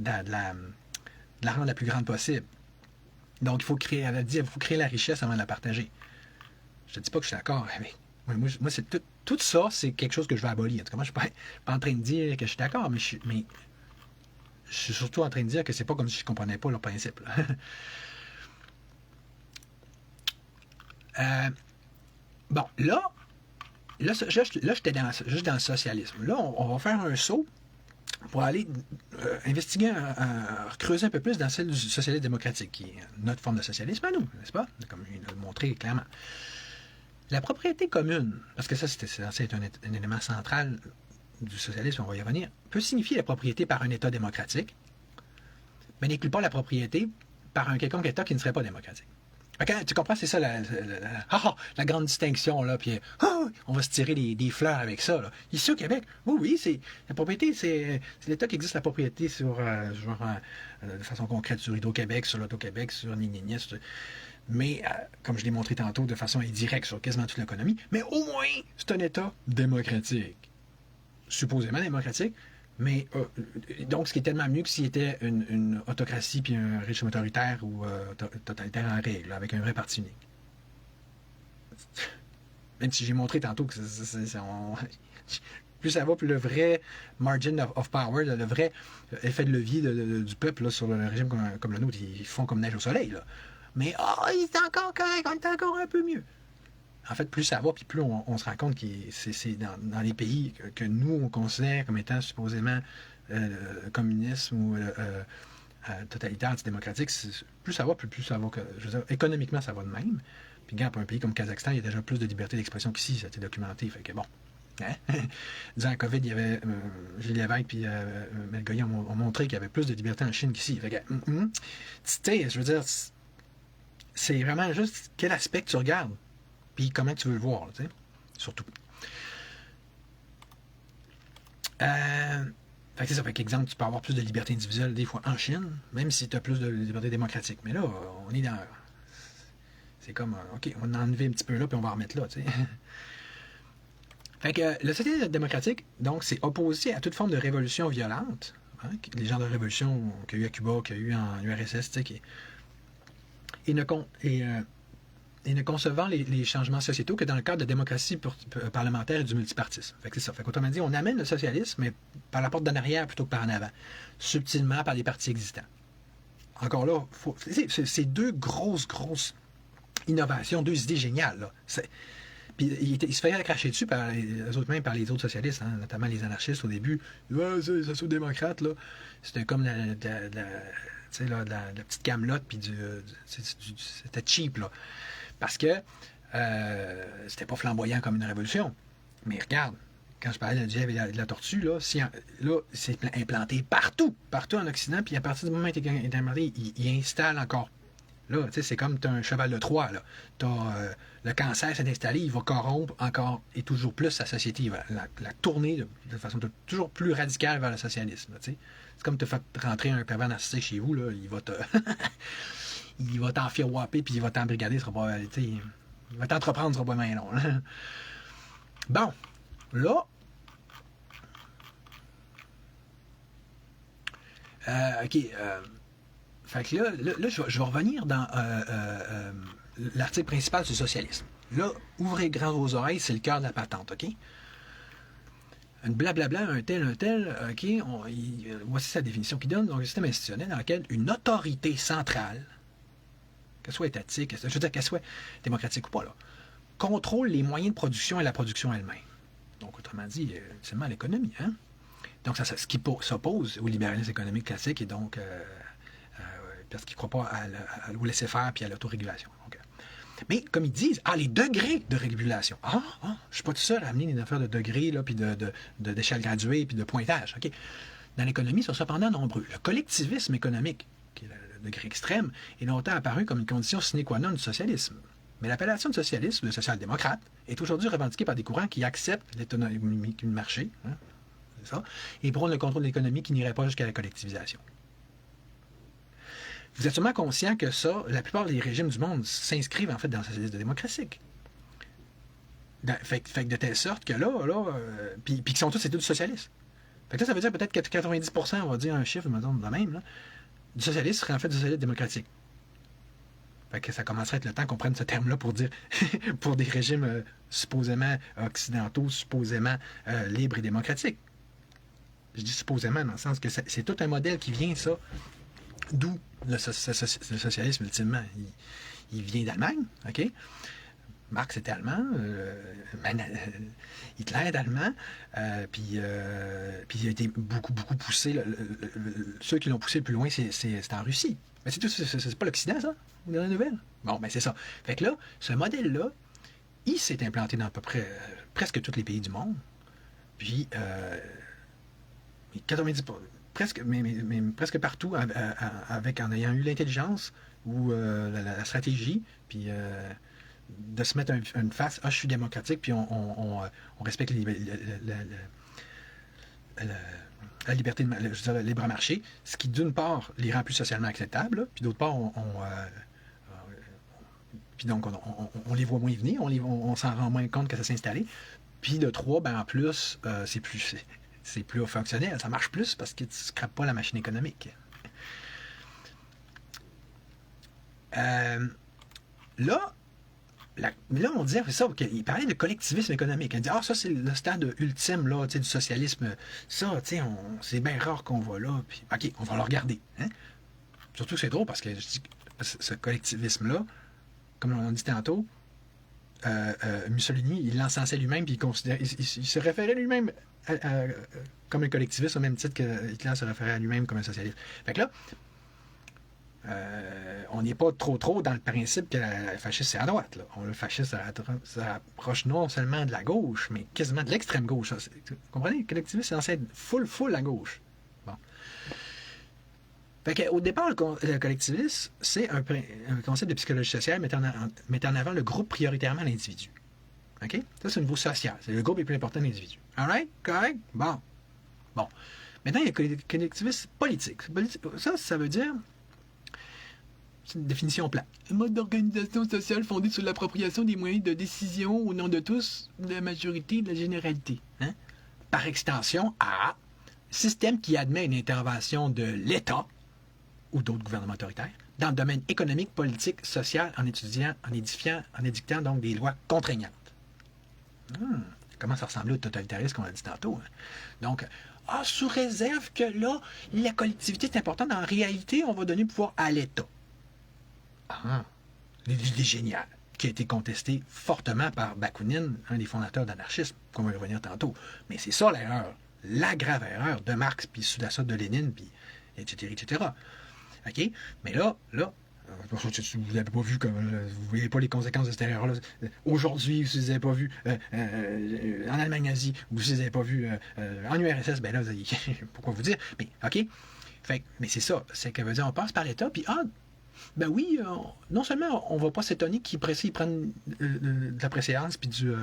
la rendre la plus grande possible. Donc, elle a dit il faut créer la richesse avant de la partager. Je ne dis pas que je suis d'accord, mais moi c'est tout ça, c'est quelque chose que je veux abolir. En tout cas, moi, je ne suis pas en train de dire que je suis d'accord, mais je suis surtout en train de dire que c'est pas comme si je ne comprenais pas leur principe. Bon, là j'étais juste dans le socialisme. Là, on va faire un saut pour aller investiguer, creuser un peu plus dans celle du socialisme démocratique, qui est notre forme de socialisme à nous, n'est-ce pas? Comme il l'a montré clairement. La propriété commune, parce que ça, c'est un élément central du socialisme, on va y revenir, peut signifier la propriété par un État démocratique, mais n'inclut pas la propriété par un quelconque État qui ne serait pas démocratique. Okay, tu comprends, c'est ça la grande distinction, là, puis on va se tirer des fleurs avec ça. Là. Ici au Québec, oui, c'est la propriété, c'est l'État qui existe la propriété sur, de façon concrète sur Hydro-Québec, sur l'Auto-Québec, sur Nini, mais, comme je l'ai montré tantôt, de façon indirecte sur quasiment toute l'économie, mais au moins, c'est un État démocratique. Supposément démocratique, mais donc ce qui est tellement mieux que s'il était une autocratie puis un régime autoritaire ou totalitaire en règle, avec un vrai parti unique. Même si j'ai montré tantôt que plus ça va, plus le vrai margin of power, le vrai effet de levier du peuple là, sur le régime comme le nôtre, ils font comme neige au soleil. Là. Mais il est encore correct, on est encore un peu mieux. En fait, plus ça va, puis plus on se rend compte que c'est dans les pays que nous, on considère comme étant supposément communisme ou totalitaire, antidémocratique, plus ça va, plus ça va. Je veux dire, économiquement, ça va de même. Puis, regarde, pour un pays comme Kazakhstan, il y a déjà plus de liberté d'expression qu'ici, ça a été documenté. Fait que bon. Hein? Durant la COVID, il y avait Gilles Lévesque puis Mel Goyen ont montré qu'il y avait plus de liberté en Chine qu'ici. Fait que, tu sais, je veux dire, c'est vraiment juste quel aspect tu regardes. Puis comment tu veux le voir, tu sais, surtout. Fait que c'est ça. Fait qu'exemple, tu peux avoir plus de liberté individuelle des fois en Chine, même si tu as plus de liberté démocratique. Mais là, on est dans... C'est comme, OK, on va en enlever un petit peu là, puis on va en remettre là, tu sais. Fait que le socialisme démocratique, donc, c'est opposé à toute forme de révolution violente. Hein, les genres de révolution qu'il y a eu à Cuba, qu'il y a eu en URSS, tu sais, et ne concevant les changements sociétaux que dans le cadre de démocratie parlementaire et du multipartisme. Fait que c'est ça. Fait qu'autrement dit, on amène le socialisme, mais par la porte d'en arrière plutôt que par en avant. Subtilement par les partis existants. Encore là, c'est deux grosses innovations, deux idées géniales. Là. Puis il se fait cracher dessus par les autres, même par les autres socialistes, hein, notamment les anarchistes au début. Ouais, c'est les sociaux-démocrates, là. C'était comme la petite camelote, puis c'était cheap, là. Parce que c'était pas flamboyant comme une révolution. Mais regarde, quand je parlais de Jeff et de la tortue, là, c'est implanté partout en Occident, puis à partir du moment où il est implanté, il installe encore. Là, tu sais, c'est comme tu as un cheval de Troie, là. Le cancer s'est installé, il va corrompre encore et toujours plus sa société. Il va la tourner de façon toujours plus radicale vers le socialisme, tu sais. C'est comme te faire rentrer un pervers narcissique chez vous, là, il va te... il va t'enfirouaper, puis il va t'embrigader, il va t'entreprendre, ce sera pas bien long. Là. Bon, là, OK, fait que là je vais revenir dans l'article principal du socialisme. Là, ouvrez grand vos oreilles, c'est le cœur de la patente, OK? Un blablabla, un tel, OK? Voici sa définition qui donne donc un système institutionnel dans lequel une autorité centrale, qu'elle soit étatique, je veux dire qu'elle soit démocratique ou pas, là, contrôle les moyens de production et la production elle-même. Donc, autrement dit, seulement l'économie. Hein? Donc, ce qui s'oppose au libéralisme économique classique et donc parce qu'ils ne croient pas au laisser-faire et à l'autorégulation. Donc, mais, comme ils disent, les degrés de régulation. Je ne suis pas tout seul à amener des affaires de degrés, là, puis d'échelle graduée, puis de pointage. Okay? Dans l'économie, ils sont cependant nombreux. Le collectivisme économique, qui est le degré extrême, est longtemps apparu comme une condition sine qua non du socialisme. Mais l'appellation de socialisme, de social-démocrate, est aujourd'hui revendiquée par des courants qui acceptent l'autonomie du marché, hein, c'est ça, et prônent le contrôle de l'économie qui n'irait pas jusqu'à la collectivisation. Vous êtes sûrement conscient que ça, la plupart des régimes du monde s'inscrivent en fait dans le socialisme démocratique. Fait que de telle sorte que puis qui sont tous ces deux socialistes. Fait que ça veut dire peut-être que 90%, on va dire un chiffre, mettons, de même, là, du socialisme serait en fait du socialisme démocratique. Fait que ça commencerait à être le temps qu'on prenne ce terme-là pour dire, pour des régimes supposément occidentaux, supposément libres et démocratiques. Je dis supposément dans le sens que c'est tout un modèle qui vient, ça, d'où le socialisme, ultimement. Il vient d'Allemagne, OK? Marx était allemand, Hitler est allemand, puis il a été beaucoup poussé. Ceux qui l'ont poussé le plus loin, c'est en Russie. Mais c'est pas l'Occident, ça? Vous avez la nouvelle? Bon, ben c'est ça. Fait que là, ce modèle-là, il s'est implanté dans à peu près presque tous les pays du monde. Puis 90, presque, mais presque partout, avec, en ayant eu l'intelligence ou la stratégie, puis de se mettre une face, je suis démocratique, puis on respecte la liberté, je veux dire, le libre marché, ce qui d'une part les rend plus socialement acceptables, là, puis d'autre part puis donc on les voit moins venir, on s'en rend moins compte que ça s'est installé. Puis de trois, ben en plus, c'est plus fonctionnel, ça marche plus parce que tu ne scrapes pas la machine économique. Là, on disait, c'est ça, il parlait de collectivisme économique. Il dit, ça, c'est le stade ultime là, du socialisme. Ça, c'est bien rare qu'on va là. Puis, OK, on va le regarder. Hein? Surtout que c'est drôle parce que ce collectivisme-là, comme on dit tantôt, Mussolini, il l'encensait lui-même, puis il se référait lui-même comme un collectiviste, au même titre que Hitler se référait à lui-même comme un socialiste. Fait que là, on n'est pas trop dans le principe que le fasciste, c'est à droite. Là. Le fasciste, ça approche non seulement de la gauche, mais quasiment de l'extrême gauche. Vous comprenez? Le collectivisme, c'est censé être full à gauche. Bon. Fait qu'au départ, le collectivisme, c'est un concept de psychologie sociale mettant en avant le groupe prioritairement l'individu. OK? Ça, c'est au niveau social. Le groupe est plus important que l'individu. All right? Correct? Bon. Maintenant, il y a le collectivisme politique. Ça veut dire... C'est une définition plate. Un mode d'organisation sociale fondé sur l'appropriation des moyens de décision au nom de tous, de la majorité, de la généralité. Hein? Par extension, système qui admet une intervention de l'État ou d'autres gouvernements autoritaires dans le domaine économique, politique, social, en édictant donc des lois contraignantes. Comment ça ressemble au totalitarisme qu'on a dit tantôt. Hein? Donc, sous réserve que là, la collectivité est importante, en réalité, on va donner le pouvoir à l'État. L'idée géniale, qui a été contestée fortement par Bakounine, un des fondateurs d'anarchisme, qu'on va y revenir tantôt. Mais c'est ça l'erreur, la grave erreur de Marx, puis sous la sorte de Lénine, puis etc. OK? Mais là, vous n'avez pas vu, vous voyez pas les conséquences de cette erreur-là. Aujourd'hui, vous ne les avez pas vu en Allemagne nazie, vous ne les avez pas vu en URSS, ben là, pourquoi vous dire? Mais, OK? Mais c'est ça, c'est que veut dire, on passe par l'État, puis ben oui, non seulement on ne va pas s'étonner qu'ils prennent de la préséance puis du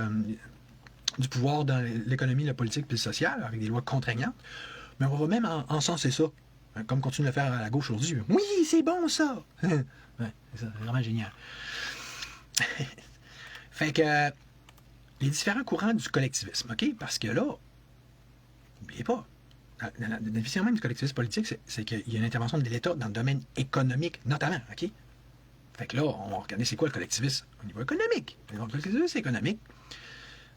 pouvoir dans l'économie, la politique puis le social, avec des lois contraignantes, mais on va même encenser ça, comme continue de le faire à la gauche aujourd'hui. Oui, c'est bon ça! Ouais, c'est ça, c'est vraiment génial. Fait que les différents courants du collectivisme, OK? Parce que là, n'oubliez pas, la définition même du collectivisme politique, c'est qu'il y a une intervention de l'État dans le domaine économique, notamment, OK? Fait que là, on va regarder c'est quoi le collectivisme au niveau économique. Le collectivisme économique,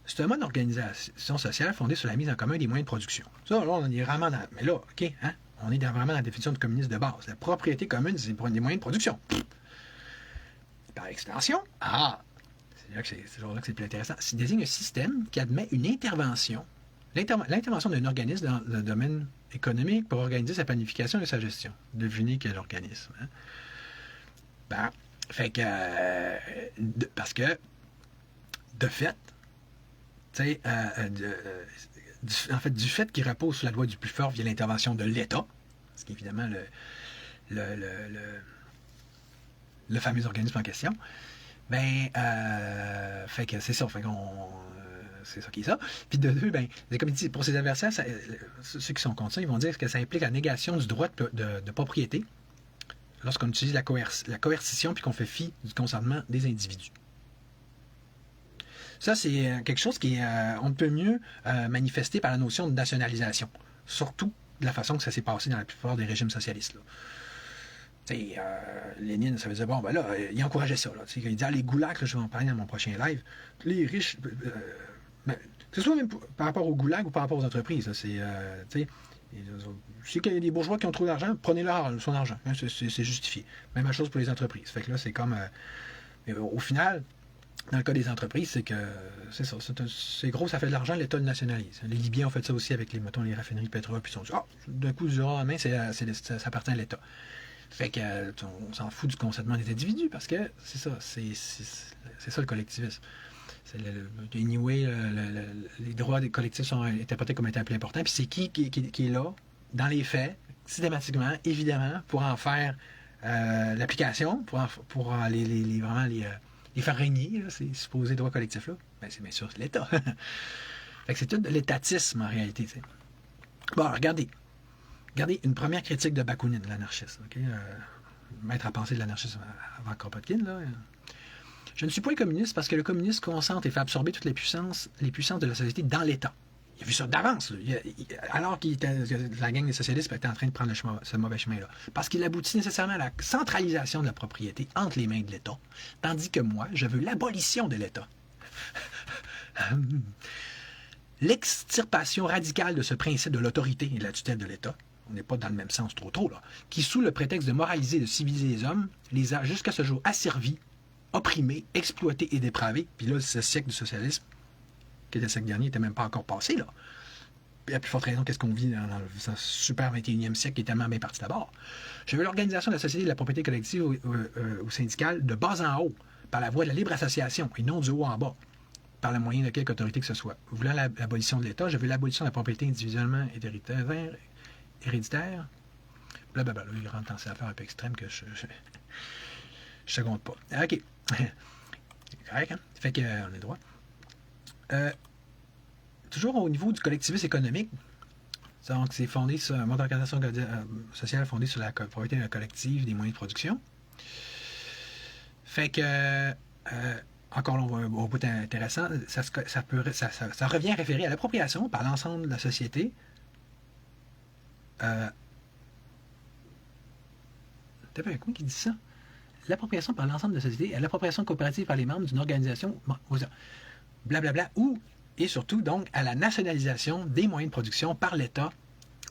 c'est un mode d'organisation sociale fondé sur la mise en commun des moyens de production. Ça, là, on est vraiment dans... Mais là, OK, hein? On est vraiment dans la définition du communisme de base. La propriété commune, c'est des moyens de production. Par extension, c'est là que c'est plus intéressant. Ça désigne un système qui admet une intervention. L'intervention d'un organisme dans le domaine économique pour organiser sa planification et sa gestion. Devinez quel organisme. Hein? Fait que... parce que, de fait, du fait qu'il repose sur la loi du plus fort via l'intervention de l'État, ce qui est évidemment le fameux organisme en question, fait que c'est ça. Fait qu'on... c'est ça qui est ça. Puis de deux, comme il dit, pour ses adversaires, ceux qui sont contre ça, ils vont dire que ça implique la négation du droit de propriété lorsqu'on utilise la coercition puis qu'on fait fi du consentement des individus. Ça, c'est quelque chose qui est on ne peut mieux manifester par la notion de nationalisation, surtout de la façon que ça s'est passé dans la plupart des régimes socialistes. Là. Lénine, ça veut dire, il encourageait ça. Là, il dit, les goulags, je vais en parler dans mon prochain live, les riches... que ce soit même par rapport aux goulags ou par rapport aux entreprises. C'est qu'il y a des bourgeois qui ont trop d'argent, prenez-leur son argent. Hein, c'est justifié. Même chose pour les entreprises. Fait que là, c'est comme... au final, dans le cas des entreprises, c'est que c'est gros, ça fait de l'argent, l'État le nationalise. Les Libyens ont fait ça aussi avec les raffineries de pétrole, puis ils sont dit, d'un coup, du jour au lendemain, ça appartient à l'État. Fait que on s'en fout du consentement des individus, parce que c'est ça le collectivisme. Anyway, les droits des collectifs sont interprétés comme étant plus importants. Puis c'est qui est là, dans les faits, systématiquement, évidemment, pour en faire l'application, pour vraiment les faire régner, là, ces supposés droits collectifs-là? Ben, c'est bien sûr l'État. Fait que c'est tout de l'étatisme, en réalité. T'sais. Bon, regardez une première critique de Bakounine, l'anarchiste. Okay? Maître à penser de l'anarchisme avant Kropotkin. Là. Je ne suis pas communiste parce que le communisme concentre et fait absorber toutes les puissances de la société dans l'État. Il a vu ça d'avance, alors que la gang des socialistes était en train de prendre ce mauvais chemin-là. Parce qu'il aboutit nécessairement à la centralisation de la propriété entre les mains de l'État. Tandis que moi, je veux l'abolition de l'État. L'extirpation radicale de ce principe de l'autorité et de la tutelle de l'État, on n'est pas dans le même sens trop, là, qui, sous le prétexte de moraliser et de civiliser les hommes, les a jusqu'à ce jour asservis, opprimés, exploités et dépravés. Puis là, ce siècle du socialisme, qui était le siècle dernier, n'était même pas encore passé, là. Puis à plus forte raison, qu'est-ce qu'on vit dans le super 21e siècle qui est tellement bien parti d'abord. Je veux l'organisation de la société de la propriété collective ou syndicale de bas en haut, par la voie de la libre association, et non du haut en bas, par le moyen de quelque autorité que ce soit. Voulant l'abolition de l'État, je veux l'abolition de la propriété individuellement héréditaire. Blablabla, il rentre dans ces affaires un peu extrêmes que je seconde pas. OK. C'est correct, hein? Fait qu'on est droit. Toujours au niveau du collectivisme économique, donc c'est fondé sur un mode d'organisation sociale fondé sur la propriété collective des moyens de production. Fait que, encore là, on va au bout intéressant, ça revient à référer à l'appropriation par l'ensemble de la société. T'as vu quoi qui dit ça? L'appropriation par l'ensemble de la société, l'appropriation coopérative par les membres d'une organisation, blablabla, et surtout, donc, à la nationalisation des moyens de production par l'État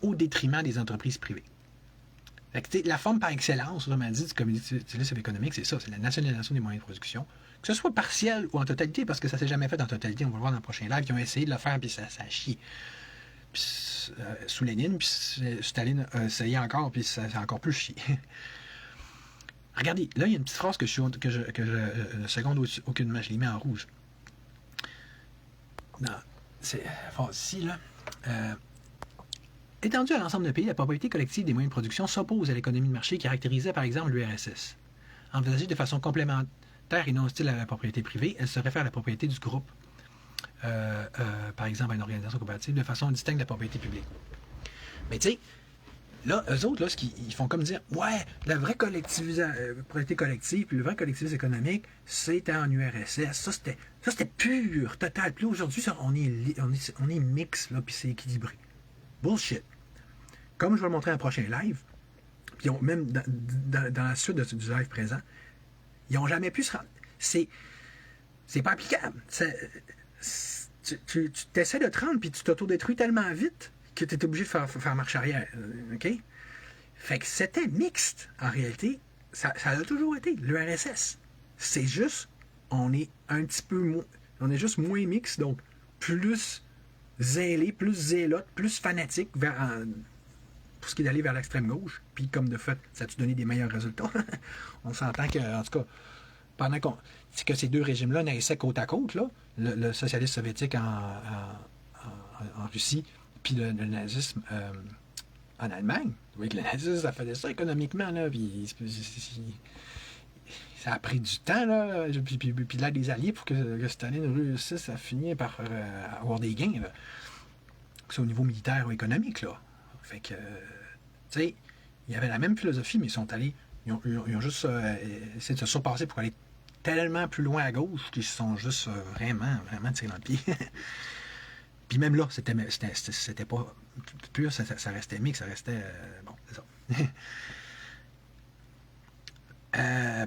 au détriment des entreprises privées. Fait que, la forme par excellence, autrement dit, du communisme économique, c'est ça, c'est la nationalisation des moyens de production, que ce soit partiel ou en totalité, parce que ça ne s'est jamais fait en totalité, on va le voir dans le prochain live, ils ont essayé de le faire, puis ça a chié. Puis, sous Lénine, puis Staline essayait encore, puis ça a encore plus chié. Regardez, là, il y a une petite phrase que je seconde aucunement, je l'ai mis en rouge. Non, c'est ici, là. Étendue à l'ensemble des pays, la propriété collective des moyens de production s'oppose à l'économie de marché qui caractérisait par exemple l'URSS. Envisagée de façon complémentaire et non hostile à la propriété privée, elle se réfère à la propriété du groupe, par exemple à une organisation coopérative, de façon distincte de la propriété publique. Mais tu sais, là, eux autres, là, ils font comme dire, ouais, la vraie propriété collective, puis le vrai collectivisme économique, c'était en URSS. Ça, c'était pur, total. Puis aujourd'hui, on est mix, là, puis c'est équilibré. Bullshit. Comme je vais le montrer dans le prochain live, puis même dans la suite du live présent, ils n'ont jamais pu se rendre. C'est pas applicable. Tu t'essaies de te rendre, puis tu t'autodétruis tellement vite que tu es obligé de faire marche arrière. OK? Fait que c'était mixte, en réalité. Ça a toujours été, l'URSS. C'est juste, on est un petit peu on est juste moins mixte, donc plus zélé, plus zélote, plus fanatique pour ce qui est d'aller vers l'extrême gauche. Puis comme de fait, ça a-tu donné des meilleurs résultats? On s'entend que, en tout cas, pendant que ces deux régimes-là naissaient côte à côte, là, le socialisme soviétique en Russie, puis le nazisme en Allemagne. Vous voyez que le nazisme, ça faisait ça économiquement, là, puis ça a pris du temps, là, puis là, des alliés pour que Staline réussisse à finir par avoir des gains, là, que ce soit au niveau militaire ou économique, là. Fait que, tu sais, il y avait la même philosophie, mais ils sont allés, ils ont juste essayé de se surpasser pour aller tellement plus loin à gauche qu'ils se sont juste vraiment tirés dans le pied. Puis même là, c'était pas pur, ça restait mix, ça restait... bon, c'est ça.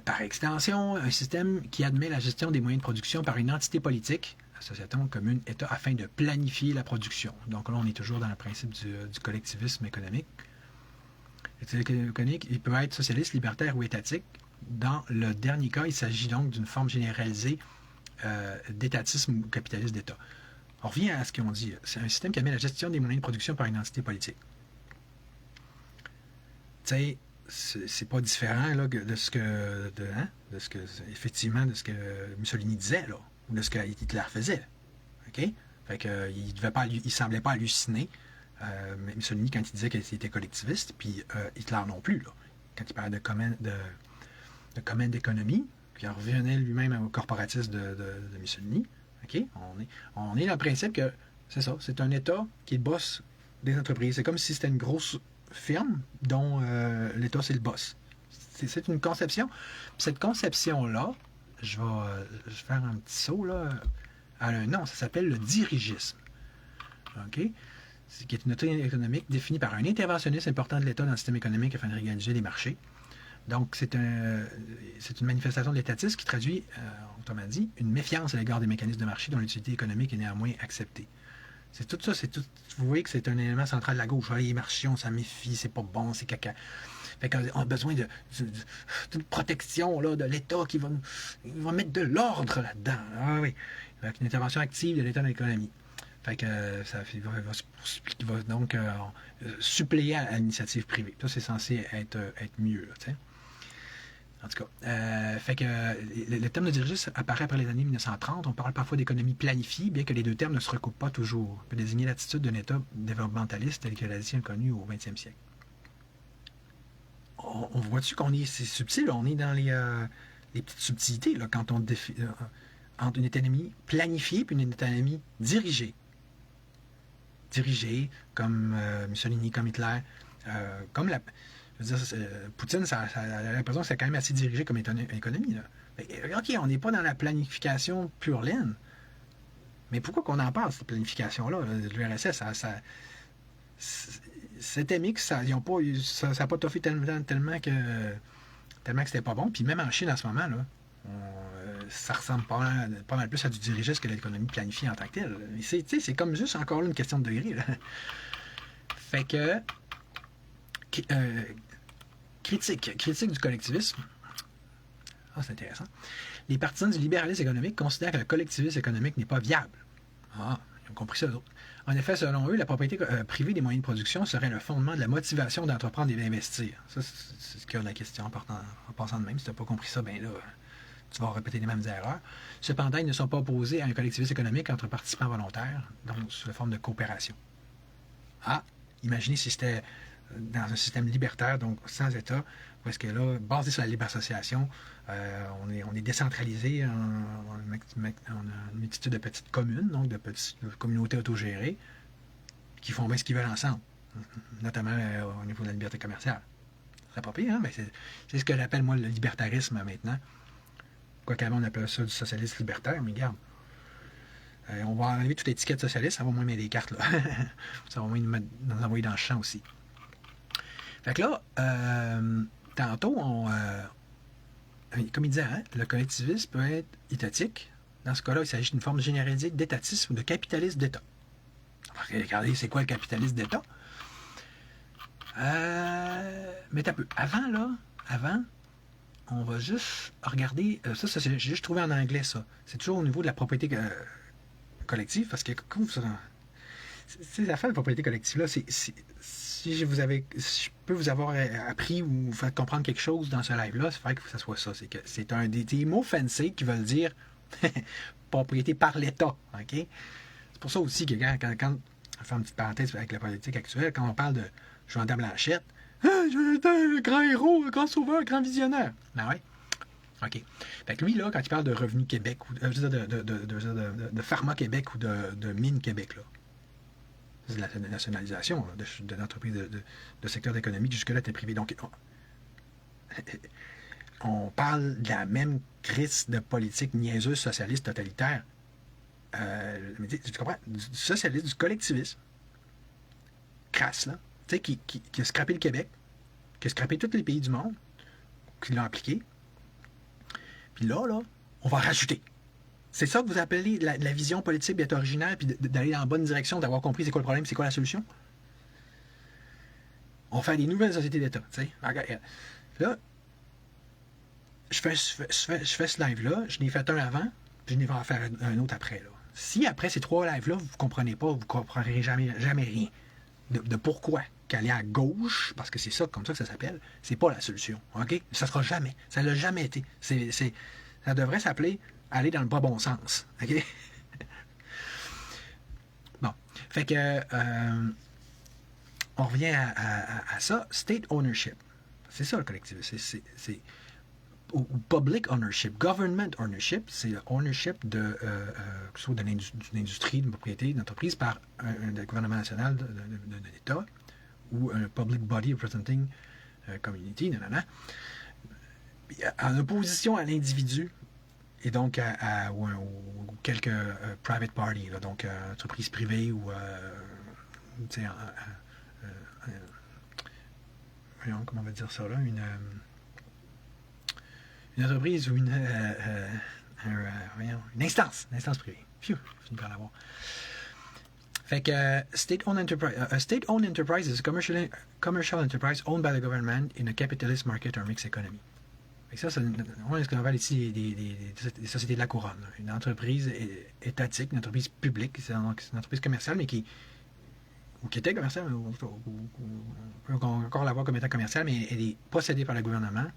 Par extension, un système qui admet la gestion des moyens de production par une entité politique, association commune, État, afin de planifier la production. Donc là, on est toujours dans le principe du collectivisme économique. Économique, il peut être socialiste, libertaire ou étatique. Dans le dernier cas, il s'agit donc d'une forme généralisée d'étatisme ou capitalisme d'État. On revient à ce qu'on dit. C'est un système qui admet la gestion des moyens de production par une entité politique. Tu sais, c'est pas différent là, de ce que effectivement, de ce que Mussolini disait, là. ou de ce que Hitler faisait. OK? Fait que, il semblait pas halluciner. Mussolini, quand il disait qu'il était collectiviste, puis Hitler non plus, là, quand il parlait de commune d'économie, puis il revenait lui-même au corporatisme de Mussolini. OK? On est dans le principe que c'est ça, c'est un État qui est le boss des entreprises. C'est comme si c'était une grosse firme dont l'État, c'est le boss. C'est une conception. Puis cette conception-là, je vais faire un petit saut, là. Elle a un nom, ça s'appelle le dirigisme. OK? Qui est une autorité économique définie par un interventionniste important de l'État dans le système économique afin de régaliser les marchés. Donc, c'est une manifestation de l'étatisme qui traduit, autrement dit, une méfiance à l'égard des mécanismes de marché dont l'utilité économique est néanmoins acceptée. C'est tout ça, vous voyez que c'est un élément central de la gauche. Les marchés, on s'en méfie, c'est pas bon, c'est caca. Fait qu'on a besoin d'une protection là, de l'État qui va mettre de l'ordre là-dedans. Ah oui. Avec une intervention active de l'État dans l'économie. Fait que il va donc suppléer à l'initiative privée. Ça, c'est censé être mieux. Là, t'sais. En tout cas, fait que le terme de dirigisme apparaît après les années 1930. On parle parfois d'économie planifiée, bien que les deux termes ne se recoupent pas toujours. On peut désigner l'attitude d'un État développementaliste tel que l'Asie a connu au 20e siècle. On voit-tu qu'on est, c'est subtil, on est dans les petites subtilités là, quand on définit entre une économie planifiée et une économie dirigée. Dirigée, comme Mussolini, comme Hitler, comme la... Je veux dire, Poutine, ça a l'impression que c'est quand même assez dirigé comme économie. Là. OK, on n'est pas dans la planification pure laine. Mais pourquoi qu'on en parle, cette planification-là? L'URSS, c'était mix, ça n'a pas toffé tellement que c'était pas bon. Puis même en Chine, en ce moment, là, ça ressemble pas mal plus à du dirigisme que l'économie planifiée en tant que telle. C'est comme juste encore là, une question de degré. Là. Fait que... critique du collectivisme. Ah, c'est intéressant. Les partisans du libéralisme économique considèrent que le collectivisme économique n'est pas viable. Ah, ils ont compris ça, eux autres. En effet, selon eux, la propriété privée des moyens de production serait le fondement de la motivation d'entreprendre et d'investir. Ça, c'est ce qu'il y a de la question en passant de même. Si tu n'as pas compris ça, ben là, tu vas répéter les mêmes erreurs. Cependant, ils ne sont pas opposés à un collectivisme économique entre participants volontaires, donc sous la forme de coopération. Ah, imaginez si c'était dans un système libertaire, donc sans État, où est-ce que là, basé sur la libre association, on est décentralisé, on a une multitude de petites communes, donc de petites communautés autogérées, qui font bien ce qu'ils veulent ensemble, notamment au niveau de la liberté commerciale. C'est pas pire, hein? Mais c'est ce que j'appelle, moi, le libertarisme maintenant. Quoiqu'avant, on appelait ça du socialisme libertaire, mais regarde. On va enlever toute étiquette socialiste, ça va moins mettre des cartes, là. Ça va moins nous envoyer dans le champ aussi. Fait que là, tantôt, comme il disait, hein, le collectivisme peut être étatique. Dans ce cas-là, il s'agit d'une forme généralisée d'étatisme ou de capitalisme d'État. Regardez, c'est quoi le capitalisme d'État? Mais t'as peu. Avant, on va juste regarder. Ça j'ai juste trouvé en anglais, ça. C'est toujours au niveau de la propriété collective, parce que ces affaires de propriété collective, là, si je peux vous avoir appris ou vous faire comprendre quelque chose dans ce live-là, c'est que ça soit ça. C'est que c'est un des mots fancy qui veulent dire propriété par l'État. OK? C'est pour ça aussi que quand on fait une petite parenthèse avec la politique actuelle, quand on parle de Jean-Dame Blanchette, j'étais un grand héros, un grand sauveur, un grand visionnaire. Ben ouais. OK. Fait que lui, là, quand il parle de Revenu Québec, ou de Pharma Québec ou de Mine Québec, là, c'est de la nationalisation là, de l'entreprise de secteur d'économie qui jusque-là était privé. Donc, on parle de la même crise de politique niaiseuse, socialiste, totalitaire. Tu comprends? Du socialisme, du collectivisme. Crasse, là. Tu sais, qui a scrappé le Québec, qui a scrappé tous les pays du monde, qui l'ont appliqué. Puis là, on va rajouter. C'est ça que vous appelez la vision politique d'être originale, puis d'aller dans la bonne direction, d'avoir compris c'est quoi le problème, c'est quoi la solution? On fait des nouvelles sociétés d'État, tu sais. Là, je fais ce live-là, je n'ai fait un avant, puis je n'ai en faire un autre après, là. Si après ces 3 lives-là, vous ne comprenez pas, vous ne comprendrez jamais rien de pourquoi qu'aller à gauche, parce que c'est ça, comme ça que ça s'appelle, c'est pas la solution, OK? Ça sera jamais. Ça l'a jamais été. Ça devrait s'appeler aller dans le pas bon sens. OK? Bon. Fait que, on revient à ça. State ownership. C'est ça le collectivisme. Ou public ownership. Government ownership, c'est le ownership de, soit d'une industrie, d'une propriété, d'une entreprise par un gouvernement national de l'État ou un public body representing community, nanana, en opposition à l'individu et donc ou quelques private party, là, donc entreprises privées ou comment on va dire ça là, une entreprise ou une instance privée. Phew, je finis par l'avoir. Fait que state-owned enterprise, a state-owned enterprise is a commercial enterprise owned by the government in a capitalist market or mixed economy. Fait que ça, c'est ce qu'on appelle ici des sociétés de la couronne. Une entreprise étatique, une entreprise publique, c'est une entreprise commerciale, mais qui était commerciale, on peut encore la voir comme étant commerciale, mais elle est possédée par le gouvernement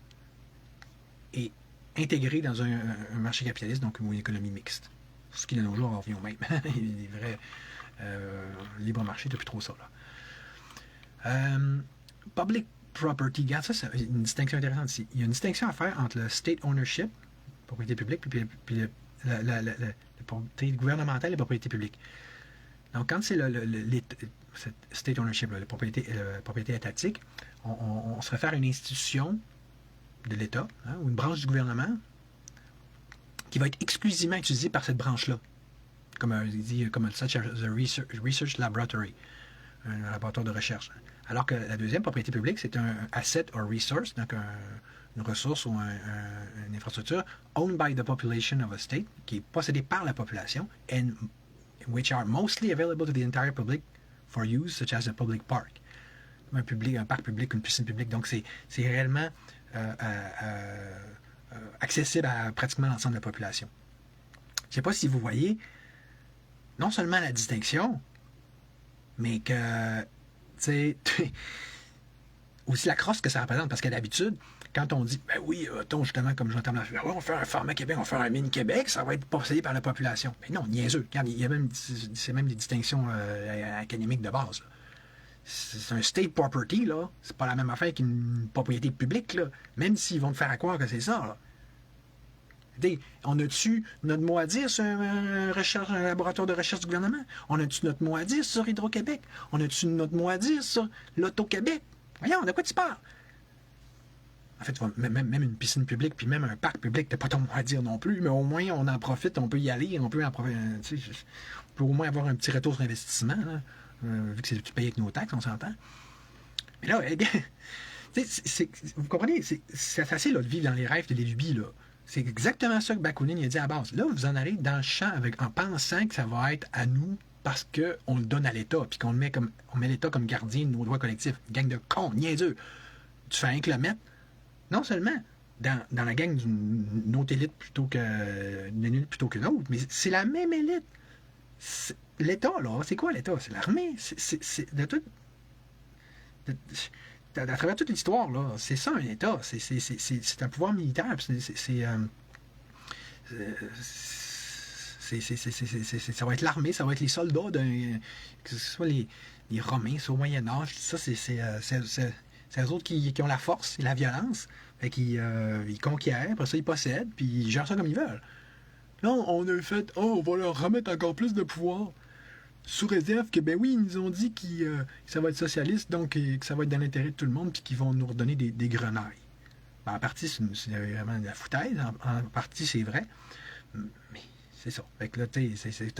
et intégrée dans un marché capitaliste, donc une économie mixte. Ce qui de nos jours revient au même. Les vrais libre marché, depuis trop ça. Là. Public property, regarde ça, c'est une distinction intéressante ici. Il y a une distinction à faire entre le state ownership, propriété publique, puis la propriété gouvernementale et la propriété publique. Donc, quand c'est cette state ownership, la propriété étatique, on se réfère à une institution de l'État, hein, ou une branche du gouvernement qui va être exclusivement utilisée par cette branche-là. Comme such as a research laboratory, un laboratoire de recherche. Alors que la deuxième, propriété publique, c'est un asset or resource, donc une ressource ou une infrastructure owned by the population of a state, qui est possédée par la population, and which are mostly available to the entire public for use, such as a public park. Un parc public, une piscine publique. Donc, c'est réellement accessible à pratiquement l'ensemble de la population. Je ne sais pas si vous voyez non seulement la distinction, mais que, tu sais, aussi la crosse que ça représente, parce qu'à l'habitude, quand on dit, ben oui, justement, comme j'entends la on fait un format Québec, on fait un mini Québec, ça va être possédé par la population. Mais non, niaiseux. Regarde, c'est même des distinctions académiques de base. Là. C'est un state property, là. C'est pas la même affaire qu'une propriété publique, là. Même s'ils vont te faire croire que c'est ça, là. On a-tu notre mot à dire sur un laboratoire de recherche du gouvernement? On a-tu notre mot à dire sur Hydro-Québec? On a-tu notre mot à dire sur l'Auto-Québec? Voyons, de quoi tu parles? En fait, même une piscine publique, puis même un parc public, t'as pas ton mot à dire non plus, mais au moins, on en profite, on peut y aller, on peut au moins avoir un petit retour sur investissement, là, vu que c'est tu payes avec nos taxes, on s'entend. Mais là, vous comprenez, c'est facile là, de vivre dans les rêves de les lubies, là. C'est exactement ça que Bakounine a dit à la base. Là, vous en allez dans le champ en pensant que ça va être à nous parce qu'on le donne à l'État, puis qu'on met l'État comme gardien de nos droits collectifs. Gang de cons, niaiseux. Tu fais un kilomètre, non seulement dans la gang d'une autre élite plutôt qu'une autre, mais c'est la même élite. L'État, là, c'est quoi l'État? C'est l'armée. C'est à travers toute l'histoire, là, c'est ça un État. C'est un pouvoir militaire. Ça va être l'armée, ça va être les soldats, que ce soit les Romains, c'est au Moyen-Âge. Ça, c'est eux autres qui ont la force et la violence. Fait qu'ils ils conquièrent, après ça, ils possèdent, puis ils gèrent ça comme ils veulent. Là, on a fait, on va leur remettre encore plus de pouvoir. Sous réserve que, ben oui, ils nous ont dit que ça va être socialiste, donc que ça va être dans l'intérêt de tout le monde, puis qu'ils vont nous redonner des grenailles. Ben, en partie, c'est vraiment de la foutaise. En partie, c'est vrai. Mais c'est ça. Fait que là,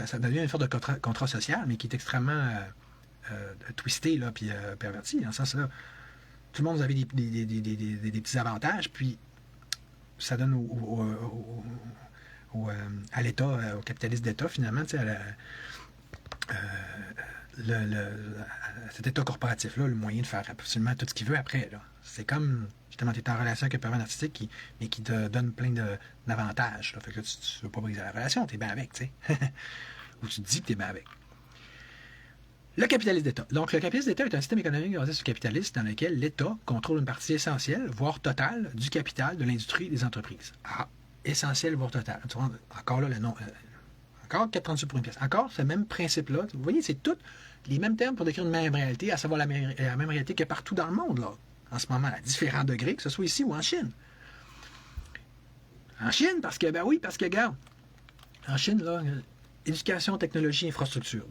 ça devient une sorte de contrat social, mais qui est extrêmement twisté, là, puis perverti. Dans ce sens-là, tout le monde avait des petits avantages, puis ça donne à l'État, au capitaliste d'État, finalement, tu sais, cet état corporatif-là, le moyen de faire absolument tout ce qu'il veut après. Là. C'est comme, justement, tu es en relation avec un pervers narcissique mais qui te donne plein d'avantages. Fait que là, tu ne veux pas briser la relation, tu es bien avec, tu sais. Ou tu te dis que tu es bien avec. Le capitalisme d'État. Donc, le capitalisme d'État est un système économique basé sur le capitalisme dans lequel l'État contrôle une partie essentielle, voire totale, du capital de l'industrie et des entreprises. Ah, essentiel, voire total. Tu vois, encore là, le nom. Encore 4,30 sous pour une pièce. Encore ce même principe-là. Vous voyez, c'est tous les mêmes termes pour décrire une même réalité, à savoir la même réalité que partout dans le monde, là, en ce moment, à différents degrés, que ce soit ici ou en Chine. En Chine, parce que, ben oui, parce que, regarde, en Chine, là, éducation, technologie, infrastructure,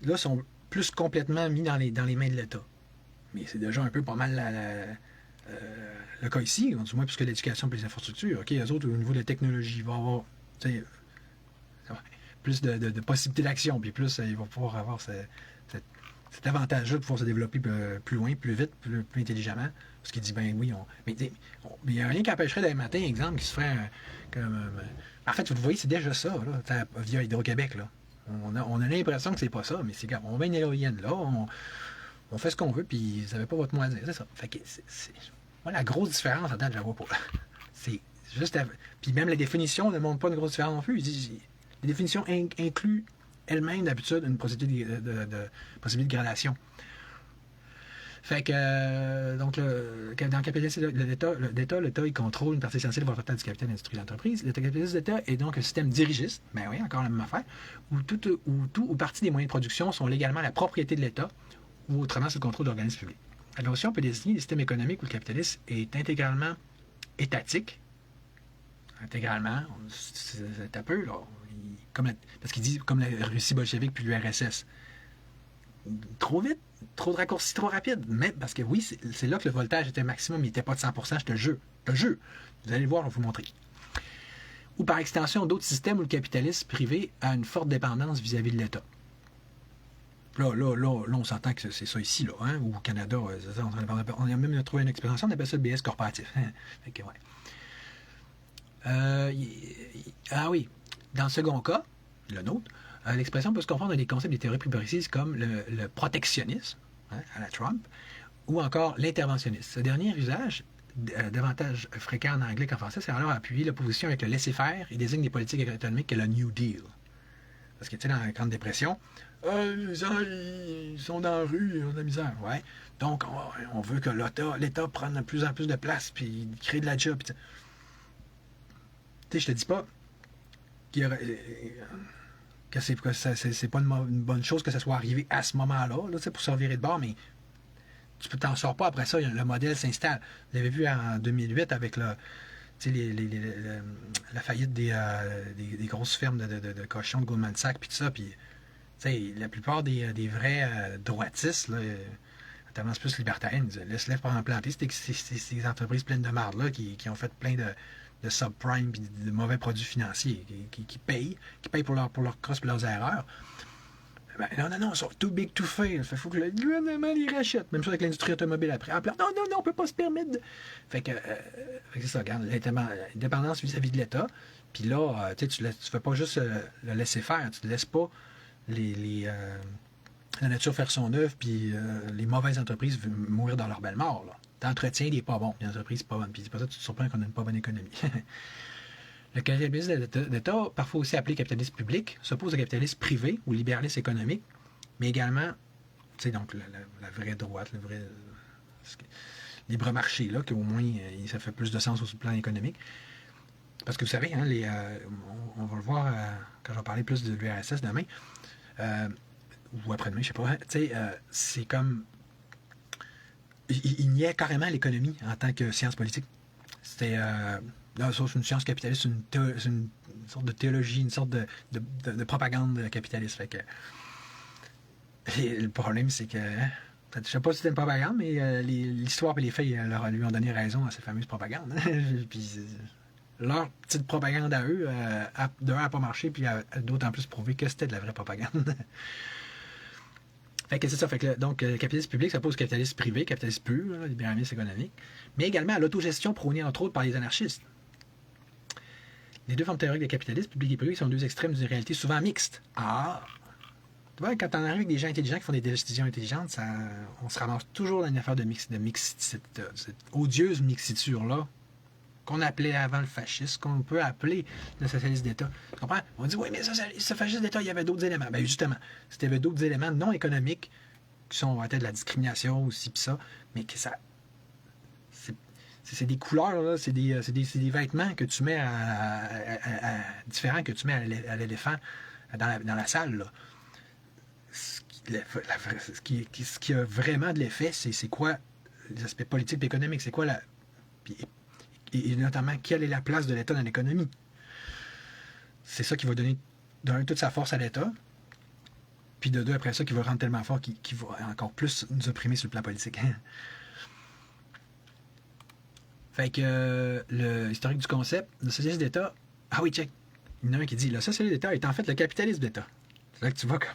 là, sont plus complètement mis dans les mains de l'État. Mais c'est déjà un peu pas mal le cas ici, du moins, puisque l'éducation et les infrastructures. OK, eux autres, au niveau de la technologie, ils vont avoir plus de possibilités d'action, puis plus ils vont pouvoir avoir cet avantage-là de pouvoir se développer plus loin, plus vite, plus intelligemment. Parce qu'il dit, ben oui, mais il n'y a rien qui empêcherait d'un matin, exemple, qui se ferait en fait, vous voyez, c'est déjà ça, là, via Hydro-Québec, là. On a l'impression que c'est pas ça, mais c'est on met une éolienne là, on fait ce qu'on veut, puis vous n'avez pas votre mot à dire. C'est ça. Fait que moi, la grosse différence, attends, je la vois pas. C'est juste. Puis même la définition ne montre pas une grosse différence non plus. Les définitions incluent elles-mêmes d'habitude une possibilité de gradation. Fait que, donc, dans le capitalisme de l'État, il contrôle une partie essentielle de total du capital de l'industrie de l'entreprise. Le capitalisme d'État est donc un système dirigiste, ben oui, encore la même affaire, où tout ou partie des moyens de production sont légalement la propriété de l'État, ou autrement sous le contrôle d'organismes publics. La notion peut désigner des systèmes économiques où le capitalisme est intégralement étatique. Intégralement, c'est un peu, là. Parce qu'il dit comme la Russie bolchevique puis l'URSS. Trop vite, trop de raccourcis, trop rapide. Mais parce que oui, c'est là que le voltage était maximum, il n'était pas de 100%, je te jure. Vous allez le voir, on va vous montrer. Ou par extension, d'autres systèmes où le capitalisme privé a une forte dépendance vis-à-vis de l'État. Là, on s'entend que c'est ça ici, là, hein, ou au Canada, on a même trouvé une expression, on appelle ça le BS corporatif. Fait que, ouais. Ah oui, dans le second cas, le nôtre, l'expression peut se confondre avec des concepts des théories plus précises comme le protectionnisme, hein, à la Trump, ou encore l'interventionnisme. Ce dernier usage, davantage fréquent en anglais qu'en français, c'est alors appuyer l'opposition avec le laisser-faire et désigne des politiques économiques que le New Deal. Parce que, tu sais, dans la Grande Dépression, les gens, ils sont dans la rue, ils ont de la misère. Ouais. Donc, on veut que l'État prenne de plus en plus de place, puis crée de la job. Tu sais, je te dis pas qu'il y aurait, que c'est pas une bonne chose que ça soit arrivé à ce moment-là, pour se revirer de bord, mais tu ne t'en sors pas après ça, le modèle s'installe. Vous l'avez vu en 2008 avec la faillite des grosses fermes de cochons de Goldman Sachs, puis tout ça, puis la plupart des vrais droitistes, là, notamment plus libertariens, laisse-les pas en planter ces entreprises pleines de marde là, qui ont fait plein de subprime et de mauvais produits financiers, qui payent pour leurs crosses et leurs erreurs. Ben, non, ils sont too big to fail. Il faut que le gouvernement les rachète. Même chose avec l'industrie automobile après. Non, on peut pas se permettre. Fait que c'est ça, regarde, l'indépendance vis-à-vis de l'État. Puis là, tu fais pas juste le laisser faire. Tu ne laisses pas la nature faire son œuvre, puis les mauvaises entreprises mourir dans leur belle mort. L'entretien, il n'est pas bon. L'entreprise n'est pas bonne. Puis c'est pas ça que tu te surprends qu'on n'a une pas bonne économie. Le capitalisme d'État, parfois aussi appelé capitalisme public, s'oppose au capitalisme privé ou libéralisme économique, mais également, tu sais, donc la vraie droite, le vrai libre marché, là, qu'au moins, ça fait plus de sens sur le plan économique. Parce que vous savez, hein, on va le voir quand je vais parler plus de l'URSS demain, ou après-demain, je sais pas, tu sais, c'est comme... Il niait carrément l'économie en tant que science politique. C'était... c'est une science capitaliste, c'est une sorte de théologie, une sorte de propagande capitaliste. Fait que, et le problème, c'est que, je sais pas si c'était une propagande, mais l'histoire et les faits lui ont donné raison à cette fameuse propagande. Puis leur petite propagande à eux, d'un n'a pas marché, puis d'autant plus prouvé que c'était de la vraie propagande. Fait que c'est ça. Fait que, donc, le capitalisme public s'oppose au capitalisme privé, capitalisme pur, le libéralisme économique, mais également à l'autogestion prônée entre autres par les anarchistes. Les deux formes théoriques de capitalisme, public et privé, sont deux extrêmes d'une réalité souvent mixte. Ah! Tu vois, quand on arrive avec des gens intelligents qui font des décisions intelligentes, on se ramasse toujours dans une affaire de mixité, cette odieuse mixiture-là, qu'on appelait avant le fascisme, qu'on peut appeler le socialisme d'État. Tu comprends? On dit, oui, mais ce fascisme d'État, il y avait d'autres éléments. Bien, justement, c'était d'autres éléments non économiques qui sont peut-être de la discrimination aussi, pis ça, mais que ça... c'est des couleurs, là, c'est des vêtements que tu mets différents que tu mets à l'éléphant dans la salle. Là. Ce qui a vraiment de l'effet, c'est quoi les aspects politiques et économiques, c'est quoi et notamment quelle est la place de l'État dans l'économie. C'est ça qui va donner d'un toute sa force à l'État, puis de deux après ça qui va rendre tellement fort qu'il va encore plus nous opprimer sur le plan politique. Fait que le historique du concept, le socialisme d'État, ah oui, check. Il y en a un qui dit le socialisme d'État est en fait le capitalisme d'État. C'est là que tu vois comment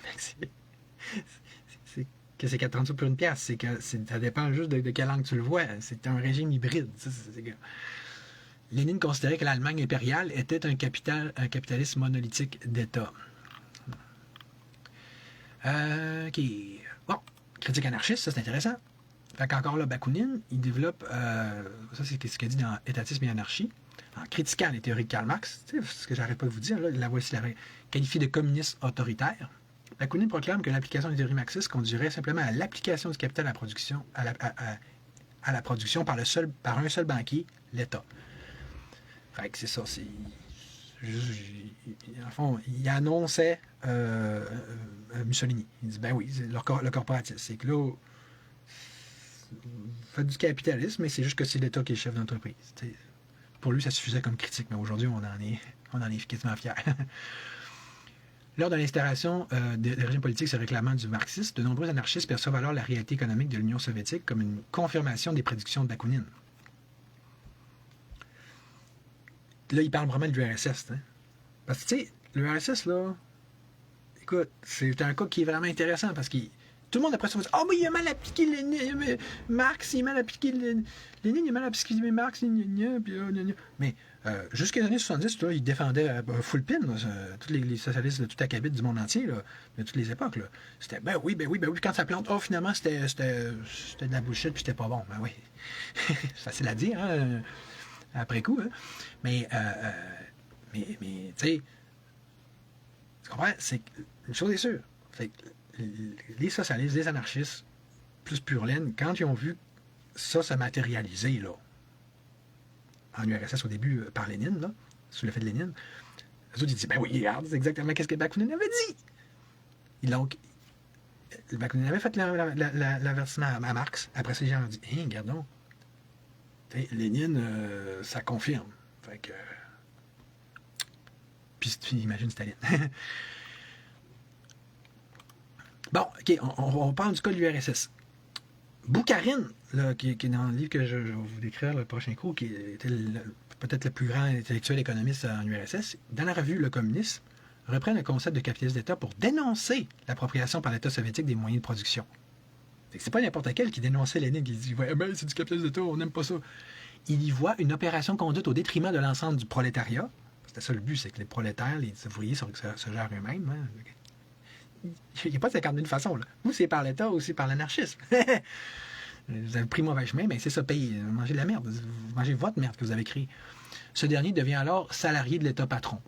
que c'est 4,30 sous pour une pièce. C'est que ça dépend juste de quelle langue tu le vois. C'est un régime hybride. Lénine considérait que l'Allemagne impériale était un capitalisme monolithique d'État. OK. Bon, critique anarchiste, ça c'est intéressant. Fait qu'encore là, Bakounine, il développe, ça c'est ce qu'il dit dans Étatisme et anarchie, en critiquant les théories de Karl Marx, c'est ce que j'arrête pas de vous dire, là, la voici qualifiée de communiste autoritaire. Bakounine proclame que l'application des théories marxistes conduirait simplement à l'application du capital à la production, à la production par un seul banquier, l'État. Fait que c'est ça, en fond, il annonçait Mussolini. Il dit, ben oui, c'est le corporatisme. C'est que là, faites du capitalisme, mais c'est juste que c'est l'État qui est le chef d'entreprise. T'sais, pour lui, ça suffisait comme critique, mais aujourd'hui, on en est quasiment fiers. Lors de l'instauration des régimes politiques se réclamant du marxisme, de nombreux anarchistes perçoivent alors la réalité économique de l'Union soviétique comme une confirmation des prédictions de Bakounine. Là, il parle vraiment de l'URSS. Hein? Parce que, tu sais, l'URSS, là, écoute, c'est un cas qui est vraiment intéressant parce que tout le monde après ça va dire « Oh, mais il a mal appliqué Marx, il a mal appliqué Lénine, il a mal appliqué Marx, mais jusqu'aux années 70, là, il défendait full pin, tous les socialistes de tout acabit du monde entier, là, de toutes les époques. Là. C'était ben oui, quand ça plante, oh, finalement, c'était de la bullshit, puis c'était pas bon. Ben oui. C'est facile à dire, hein, après coup. Hein. Mais tu sais, tu comprends? C'est une chose est sûre. Fait que les socialistes, les anarchistes, plus pure laine, quand ils ont vu ça se matérialiser, là, en URSS au début, par Lénine, là, sous l'effet de Lénine, eux autres, ils disent, ben oui, regarde, c'est exactement ce que Bakounine avait dit. Et donc, Bakounine avait fait l'avertissement à Marx. Après ça, les gens ont dit, hein, regardons, Lénine, ça confirme. Fait que... Puis, imagine Staline. Bon, OK, on parle du cas de l'URSS. Boukharine, là, qui est dans le livre que je vais vous décrire le prochain cours, qui était peut-être le plus grand intellectuel économiste en URSS, dans la revue Le Communisme, reprend le concept de capitalisme d'État pour dénoncer l'appropriation par l'État soviétique des moyens de production. C'est pas n'importe quel qui dénonçait Lénine, qui dit ouais, ben, c'est du capitalisme d'État, on n'aime pas ça. Il y voit une opération conduite au détriment de l'ensemble du prolétariat. C'était ça le but, c'est que les prolétaires, les ouvriers se gèrent eux-mêmes. Hein. Il n'y a pas de 50 000 façons. Là. Ou c'est par l'État ou c'est par l'anarchisme. Vous avez pris mauvais chemin, mais c'est ça, payer. Vous mangez de la merde. Vous mangez votre merde que vous avez créée. Ce dernier devient alors salarié de l'État patron.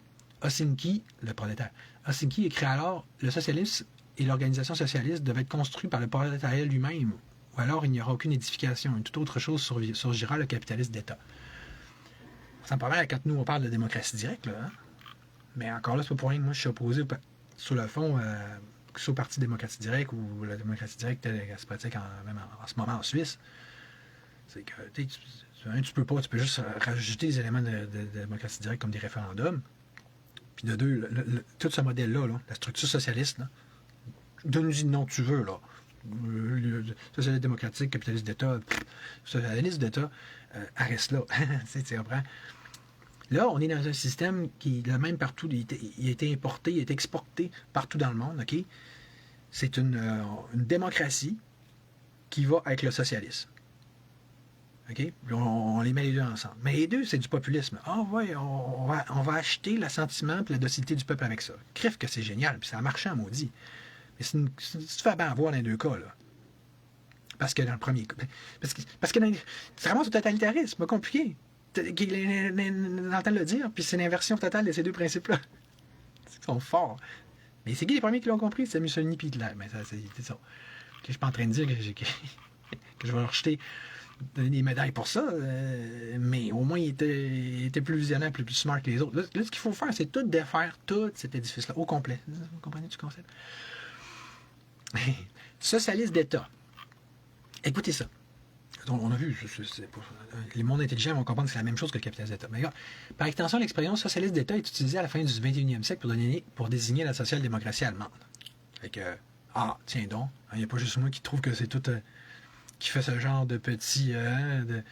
Osinski, le prolétaire. Osinski écrit alors le socialisme et l'organisation socialiste devaient être construits par le prolétariat lui-même, ou alors il n'y aura aucune édification. Une toute autre chose surgira le capitalisme d'État. Ça me paraît quand nous on parle de démocratie directe, là, hein? Mais encore là, c'est pas pour rien que moi je suis opposé sur le fond que ce soit au Parti démocratie directe ou la démocratie directe telle qu'elle se pratique même en ce moment en Suisse. C'est que tu peux pas, tu peux juste rajouter des éléments de démocratie directe comme des référendums. Puis de deux, tout ce modèle-là, là, la structure socialiste, là, donne-nous le nom que tu veux, là. Socialiste démocratique, capitaliste d'État, socialiste d'État, arrête là. Tu comprends? Là, on est dans un système qui est le même partout. Il a été importé, il a été exporté partout dans le monde. OK? C'est une démocratie qui va avec le socialisme. OK? On les met les deux ensemble. Mais les deux, c'est du populisme. Ah ouais, on va acheter l'assentiment et la docilité du peuple avec ça. Crève que c'est génial, puis ça a marché en maudit. Mais si tu te fais bien avoir dans les deux cas, là. Parce que dans le premier cas. Parce que c'est vraiment du totalitarisme, pas compliqué. D'entendre le dire, puis c'est l'inversion totale de ces deux principes-là. Ils sont forts. Mais c'est qui les premiers qui l'ont compris? C'est Mussolini et Hitler. Mais ça, c'est ça. Je suis pas en train de dire que je vais leur jeter donner des médailles pour ça, mais au moins il était plus visionnaire, plus smart que les autres. Là, ce qu'il faut faire, c'est tout défaire tout cet édifice-là, au complet. Vous comprenez du concept? Socialiste d'État. Écoutez ça. On a vu, les mondes intelligents vont comprendre que c'est la même chose que le capitaliste d'État. Mais regarde, par extension, l'expression socialiste d'État est utilisée à la fin du 21e siècle pour désigner la social-démocratie allemande. Fait que, tiens donc, il n'y a pas juste moi qui trouve que c'est tout, qui fait ce genre de petits de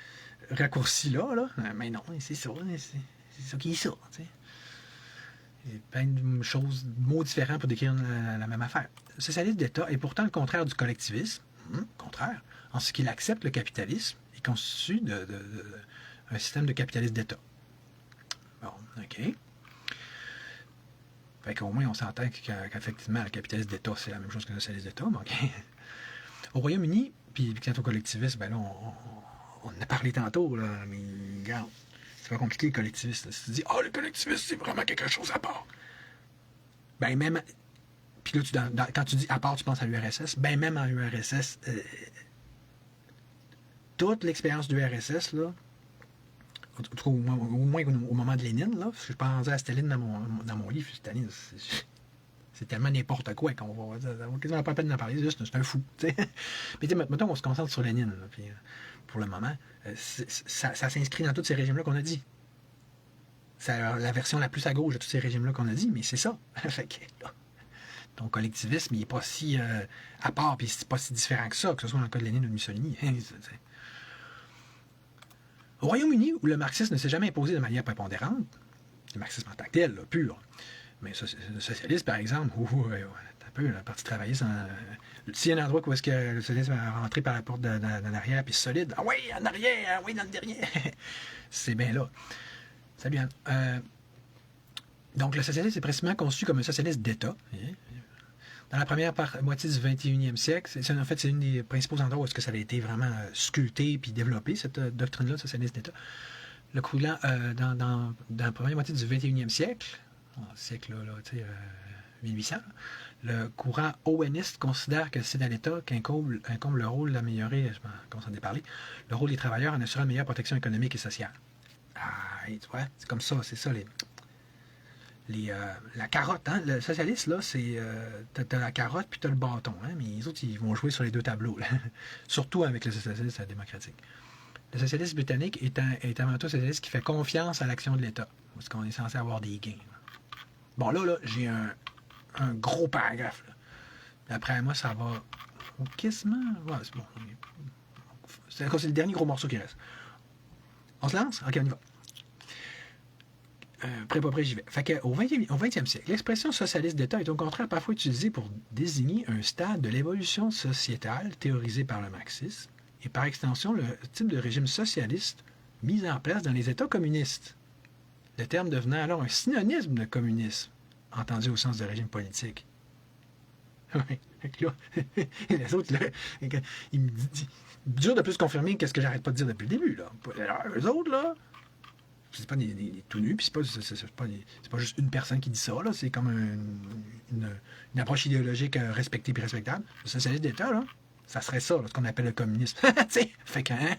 raccourcis-là. Là. Mais non, c'est ça, c'est ça qui est ça. T'sais. Il y a plein de choses, de mots différents pour décrire la même affaire. Le socialiste d'État est pourtant le contraire du collectivisme. Contraire. En ce qu'il accepte le capitalisme et constitue un système de capitalisme d'État. Bon, OK. Fait qu'au moins, on s'entend qu'effectivement, le capitalisme d'État, c'est la même chose que le socialisme d'État. Mais OK. Au Royaume-Uni, puis quant au collectivisme, ben là, on en a parlé tantôt, là, mais regarde, c'est pas compliqué le collectivisme. Si tu dis, le collectivisme, c'est vraiment quelque chose à part. Ben même... Puis là, quand tu dis à part, tu penses à l'URSS. Ben même en URSS... toute l'expérience du RSS, là, au moins au moment de Lénine, là, parce que je pensais à Staline dans mon livre, Staline, c'est tellement n'importe quoi qu'on va dire, on n'a pas la peine d'en parler, c'est un fou. T'sais. Mais mettons, on se concentre sur Lénine, là, puis, pour le moment, ça s'inscrit dans tous ces régimes-là qu'on a dit. C'est la version la plus à gauche de tous ces régimes-là qu'on a dit, mais c'est ça. Fait que, là, ton collectivisme, il n'est pas si à part, puis c'est pas si différent que ça, que ce soit dans le cas de Lénine ou de Mussolini. Au Royaume-Uni, où le marxisme ne s'est jamais imposé de manière prépondérante, le marxisme en tant que tel, là, pur, mais le socialisme, par exemple, un peu, le Parti travailliste, s'il y a un endroit où est-ce que le socialisme a rentré par la porte d'en arrière, puis solide, ah oui, en arrière, ah oui, dans le derrière, c'est bien là. Salut Anne. Donc, le socialisme est précisément conçu comme un socialisme d'État. Dans la première moitié du 21e siècle, c'est une des principaux endroits où est-ce que ça a été vraiment sculpté puis développé, cette doctrine-là de socialisme d'État. Le courant, dans la première moitié du 21e siècle, siècle 1800, le courant oweniste considère que c'est à l'État qu'incombe le rôle d'améliorer, je commence à en déparler, le rôle des travailleurs en assurant une meilleure protection économique et sociale. Tu vois, c'est comme ça, c'est ça la carotte, hein? Le socialiste, là, c'est t'as la carotte puis t'as le bâton, hein? Mais les autres, ils vont jouer sur les deux tableaux, là. Surtout avec le socialiste démocratique. Le socialiste britannique est avant tout un socialiste qui fait confiance à l'action de l'État, parce qu'on est censé avoir des gains. Bon, là j'ai un gros paragraphe. Là. D'après moi, ça va quasiment... Ouais, c'est bon. C'est le dernier gros morceau qui reste. On se lance? OK, on y va. Prêt, pas prêt, j'y vais. Fait qu'au 20e siècle, l'expression socialiste d'État est au contraire parfois utilisée pour désigner un stade de l'évolution sociétale théorisé par le marxisme et par extension le type de régime socialiste mis en place dans les États communistes. Le terme devenant alors un synonyme de communisme, entendu au sens de régime politique. Oui, là, les autres, là, ils me disent, dur de plus confirmer qu'est-ce que j'arrête pas de dire depuis le début. Là. Alors, eux autres, là, c'est pas des tout nus, puis c'est pas juste une personne qui dit ça, là, c'est comme une approche idéologique respectée et respectable. Le socialiste d'État, là, ça serait ça, là, ce qu'on appelle le communisme. Fait que, hein?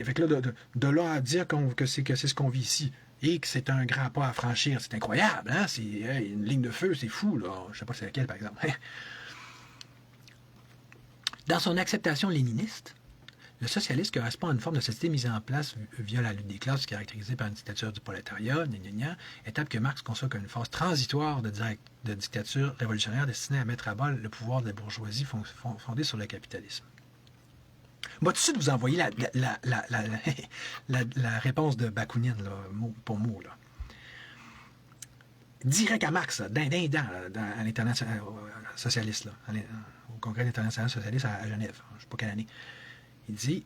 Fait que là, de là à dire que c'est ce qu'on vit ici, et que c'est un grand pas à franchir, c'est incroyable, hein? C'est une ligne de feu, c'est fou, là. Je sais pas c'est laquelle, par exemple. Dans son acceptation léniniste, le socialisme correspond à une forme de société mise en place via la lutte des classes caractérisée par une dictature du prolétariat, étape que Marx conçoit comme une phase transitoire de dictature révolutionnaire destinée à mettre à bas le pouvoir de la bourgeoisie fondée sur le capitalisme. Moi, tout de suite, vous envoyez la réponse de Bakounine, là, mot pour mot. Là. Direct à Marx, dans l'international socialiste, là, au Congrès international socialiste à Genève, je ne sais pas quelle année. Il dit,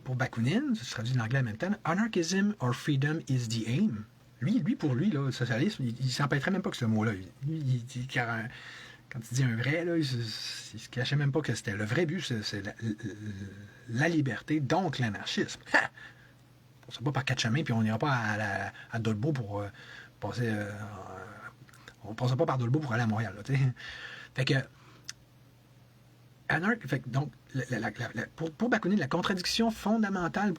pour Bakounine, ça se traduit de l'anglais en même temps, anarchism or freedom is the aim. Pour lui, là, le socialisme, il ne s'empêcherait même pas que ce mot-là. Il dit, quand il dit un vrai, là, il ne se cachait même pas que c'était le vrai but, c'est la liberté, donc l'anarchisme. On ne sera pas par quatre chemins, puis on n'ira pas à Dolbeau pour passer... on ne passera pas par Dolbeau pour aller à Montréal. Là, fait que Donc, pour Bakounine, la contradiction fondamentale,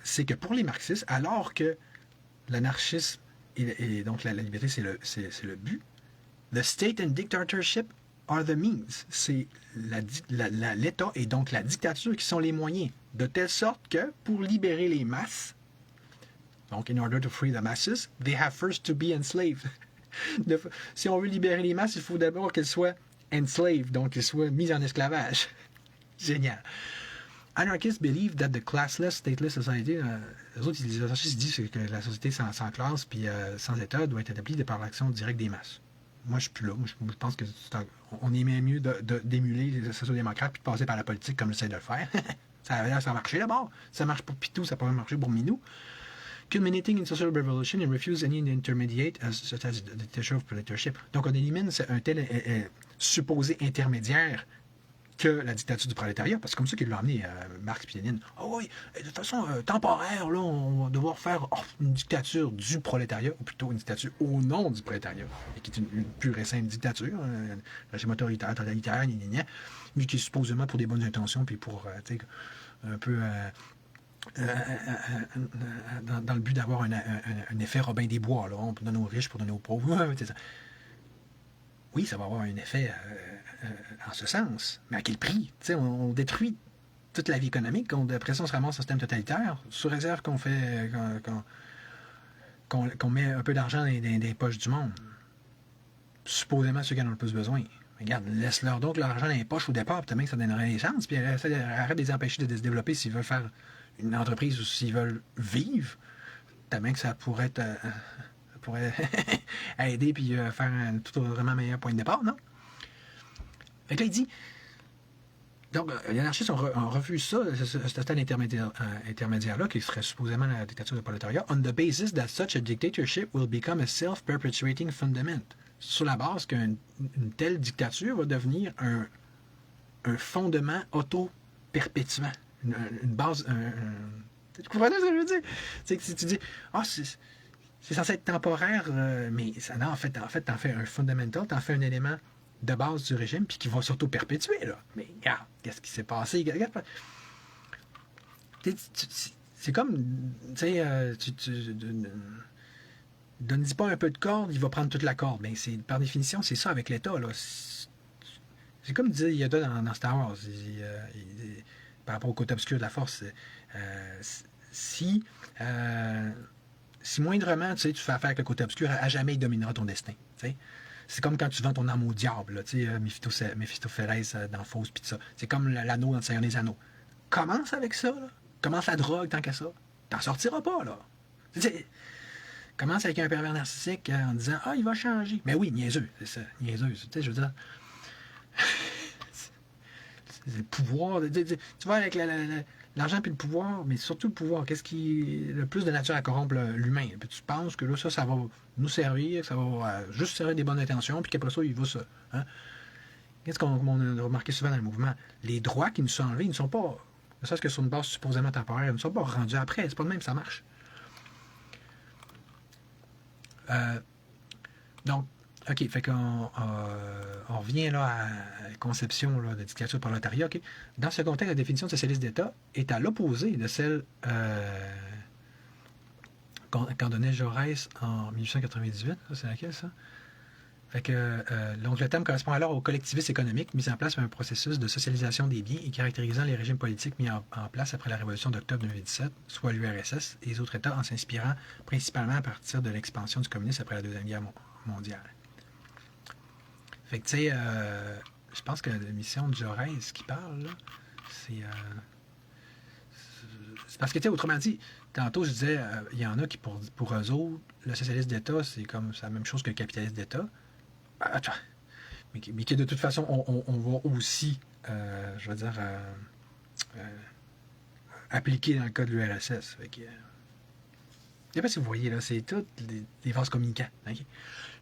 c'est que pour les marxistes, alors que l'anarchisme et donc la liberté, c'est le but, the state and dictatorship are the means. C'est l'État et donc la dictature qui sont les moyens. De telle sorte que pour libérer les masses, donc in order to free the masses, they have first to be enslaved. Si on veut libérer les masses, il faut d'abord qu'elles soient enslaved, donc qu'elles soient mises en esclavage. Génial. Anarchists believe that the classless, stateless society, les anarchistes disent que la société sans classe puis sans État doit être établie par l'action directe des masses. Moi, je suis plus là. Moi, je pense que on est même mieux d'émuler les sociodémocrates puis de passer par la politique comme j'essaie de le faire. Ça a marché d'abord. Ça marche pour Pitou, ça pourrait marcher pour Minou. Culminating in social revolution and refuse any intermediate such as the dictatorship of proletariat. Donc, on élimine un tel supposé intermédiaire que la dictature du prolétariat, parce que c'est comme ça qu'ils l'ont amené Marx et Lénine. Ah oui, de façon temporaire, là, on va devoir faire une dictature du prolétariat, ou plutôt une dictature au nom du prolétariat, et qui est une pure et simple dictature, un régime autoritaire, totalitaire, mais qui est supposément pour des bonnes intentions, puis pour, un peu... dans le but d'avoir un effet Robin des Bois, là, pour donner aux riches, pour donner aux pauvres. Oui, ça va avoir un effet en ce sens, mais à quel prix? On détruit toute la vie économique, après ça on se ramasse un système totalitaire, sous réserve qu'on fait qu'on met un peu d'argent dans les poches du monde. Supposément ceux qui en ont le plus besoin. Regarde, laisse-leur donc l'argent dans les poches au départ, peut-être même que ça donnerait des chances, puis arrête de les empêcher de se développer s'ils veulent faire une entreprise ou s'ils veulent vivre, tellement que ça pourrait être aider puis faire un tout vraiment meilleur point de départ, non? Fait que là, il dit... Donc, les anarchistes ont refusé ça, ce stade intermédiaire-là, qui serait supposément la dictature du prolétariat, on the basis that such a dictatorship will become a self-perpetuating fundament. Sur la base qu'une telle dictature va devenir un fondement auto-perpétuant. Une base... Tu comprends ce que je veux dire? C'est que si tu dis... c'est censé être temporaire, mais ça, non, en fait, t'en fais un fondamental, t'en fais un élément de base du régime, puis qui va s'auto-perpétuer, là. Mais regarde, qu'est-ce qui s'est passé? Regarde, c'est comme, tu sais, donne-y pas un peu de corde, il va prendre toute la corde. Ben, par définition, c'est ça avec l'État, là. C'est comme disait Yoda dans Star Wars, par rapport au côté obscur de la force. Si moindrement, tu fais affaire avec le côté obscur, à jamais il dominera ton destin. T'sais. C'est comme quand tu vends ton âme au diable, Méphistophélès dans Fausse, pis tout ça. C'est comme l'anneau dans le Seigneur des Anneaux. Commence avec ça, là. Commence la drogue tant qu'à ça. T'en sortiras pas, là. Commence avec un pervers narcissique en disant « Ah, il va changer. » Mais oui, niaiseux, c'est ça, niaiseux. Tu sais, je veux dire... c'est le pouvoir. Tu vois, avec l'argent puis le pouvoir, mais surtout le pouvoir, qu'est-ce qui le plus de nature à corrompre l'humain? Puis tu penses que là, ça va nous servir, ça va juste servir des bonnes intentions, puis qu'après ça, il va ça. Hein? Qu'est-ce qu'on a remarqué souvent dans le mouvement? Les droits qui nous sont enlevés, ils ne sont pas, ne serait-ce que sur une base supposément temporaire, ils ne sont pas rendus après. C'est pas de même, ça marche. Donc, OK, fait qu'on on revient là à la conception là, de dictature prolétariat. Okay? Dans ce contexte, la définition de socialiste d'État est à l'opposé de celle qu'en donnait Jaurès en 1898. Ça, c'est laquelle, ça? Fait que, donc, le terme correspond alors au collectivisme économique mis en place par un processus de socialisation des biens et caractérisant les régimes politiques mis en place après la Révolution d'octobre 2017, soit l'URSS et les autres États, en s'inspirant principalement à partir de l'expansion du communisme après la Deuxième Guerre mondiale. Fait que, tu sais, je pense que la mission de Jaurès qui parle, là, c'est parce que, tu sais, autrement dit, tantôt, je disais, il y en a qui, pour eux autres, le socialiste d'État, c'est la même chose que le capitaliste d'État. Mais que de toute façon, on va aussi, je veux dire, appliquer dans le cas de l'URSS. Fait que, je ne sais pas si vous voyez, là, c'est toutes des vases communicants. Okay?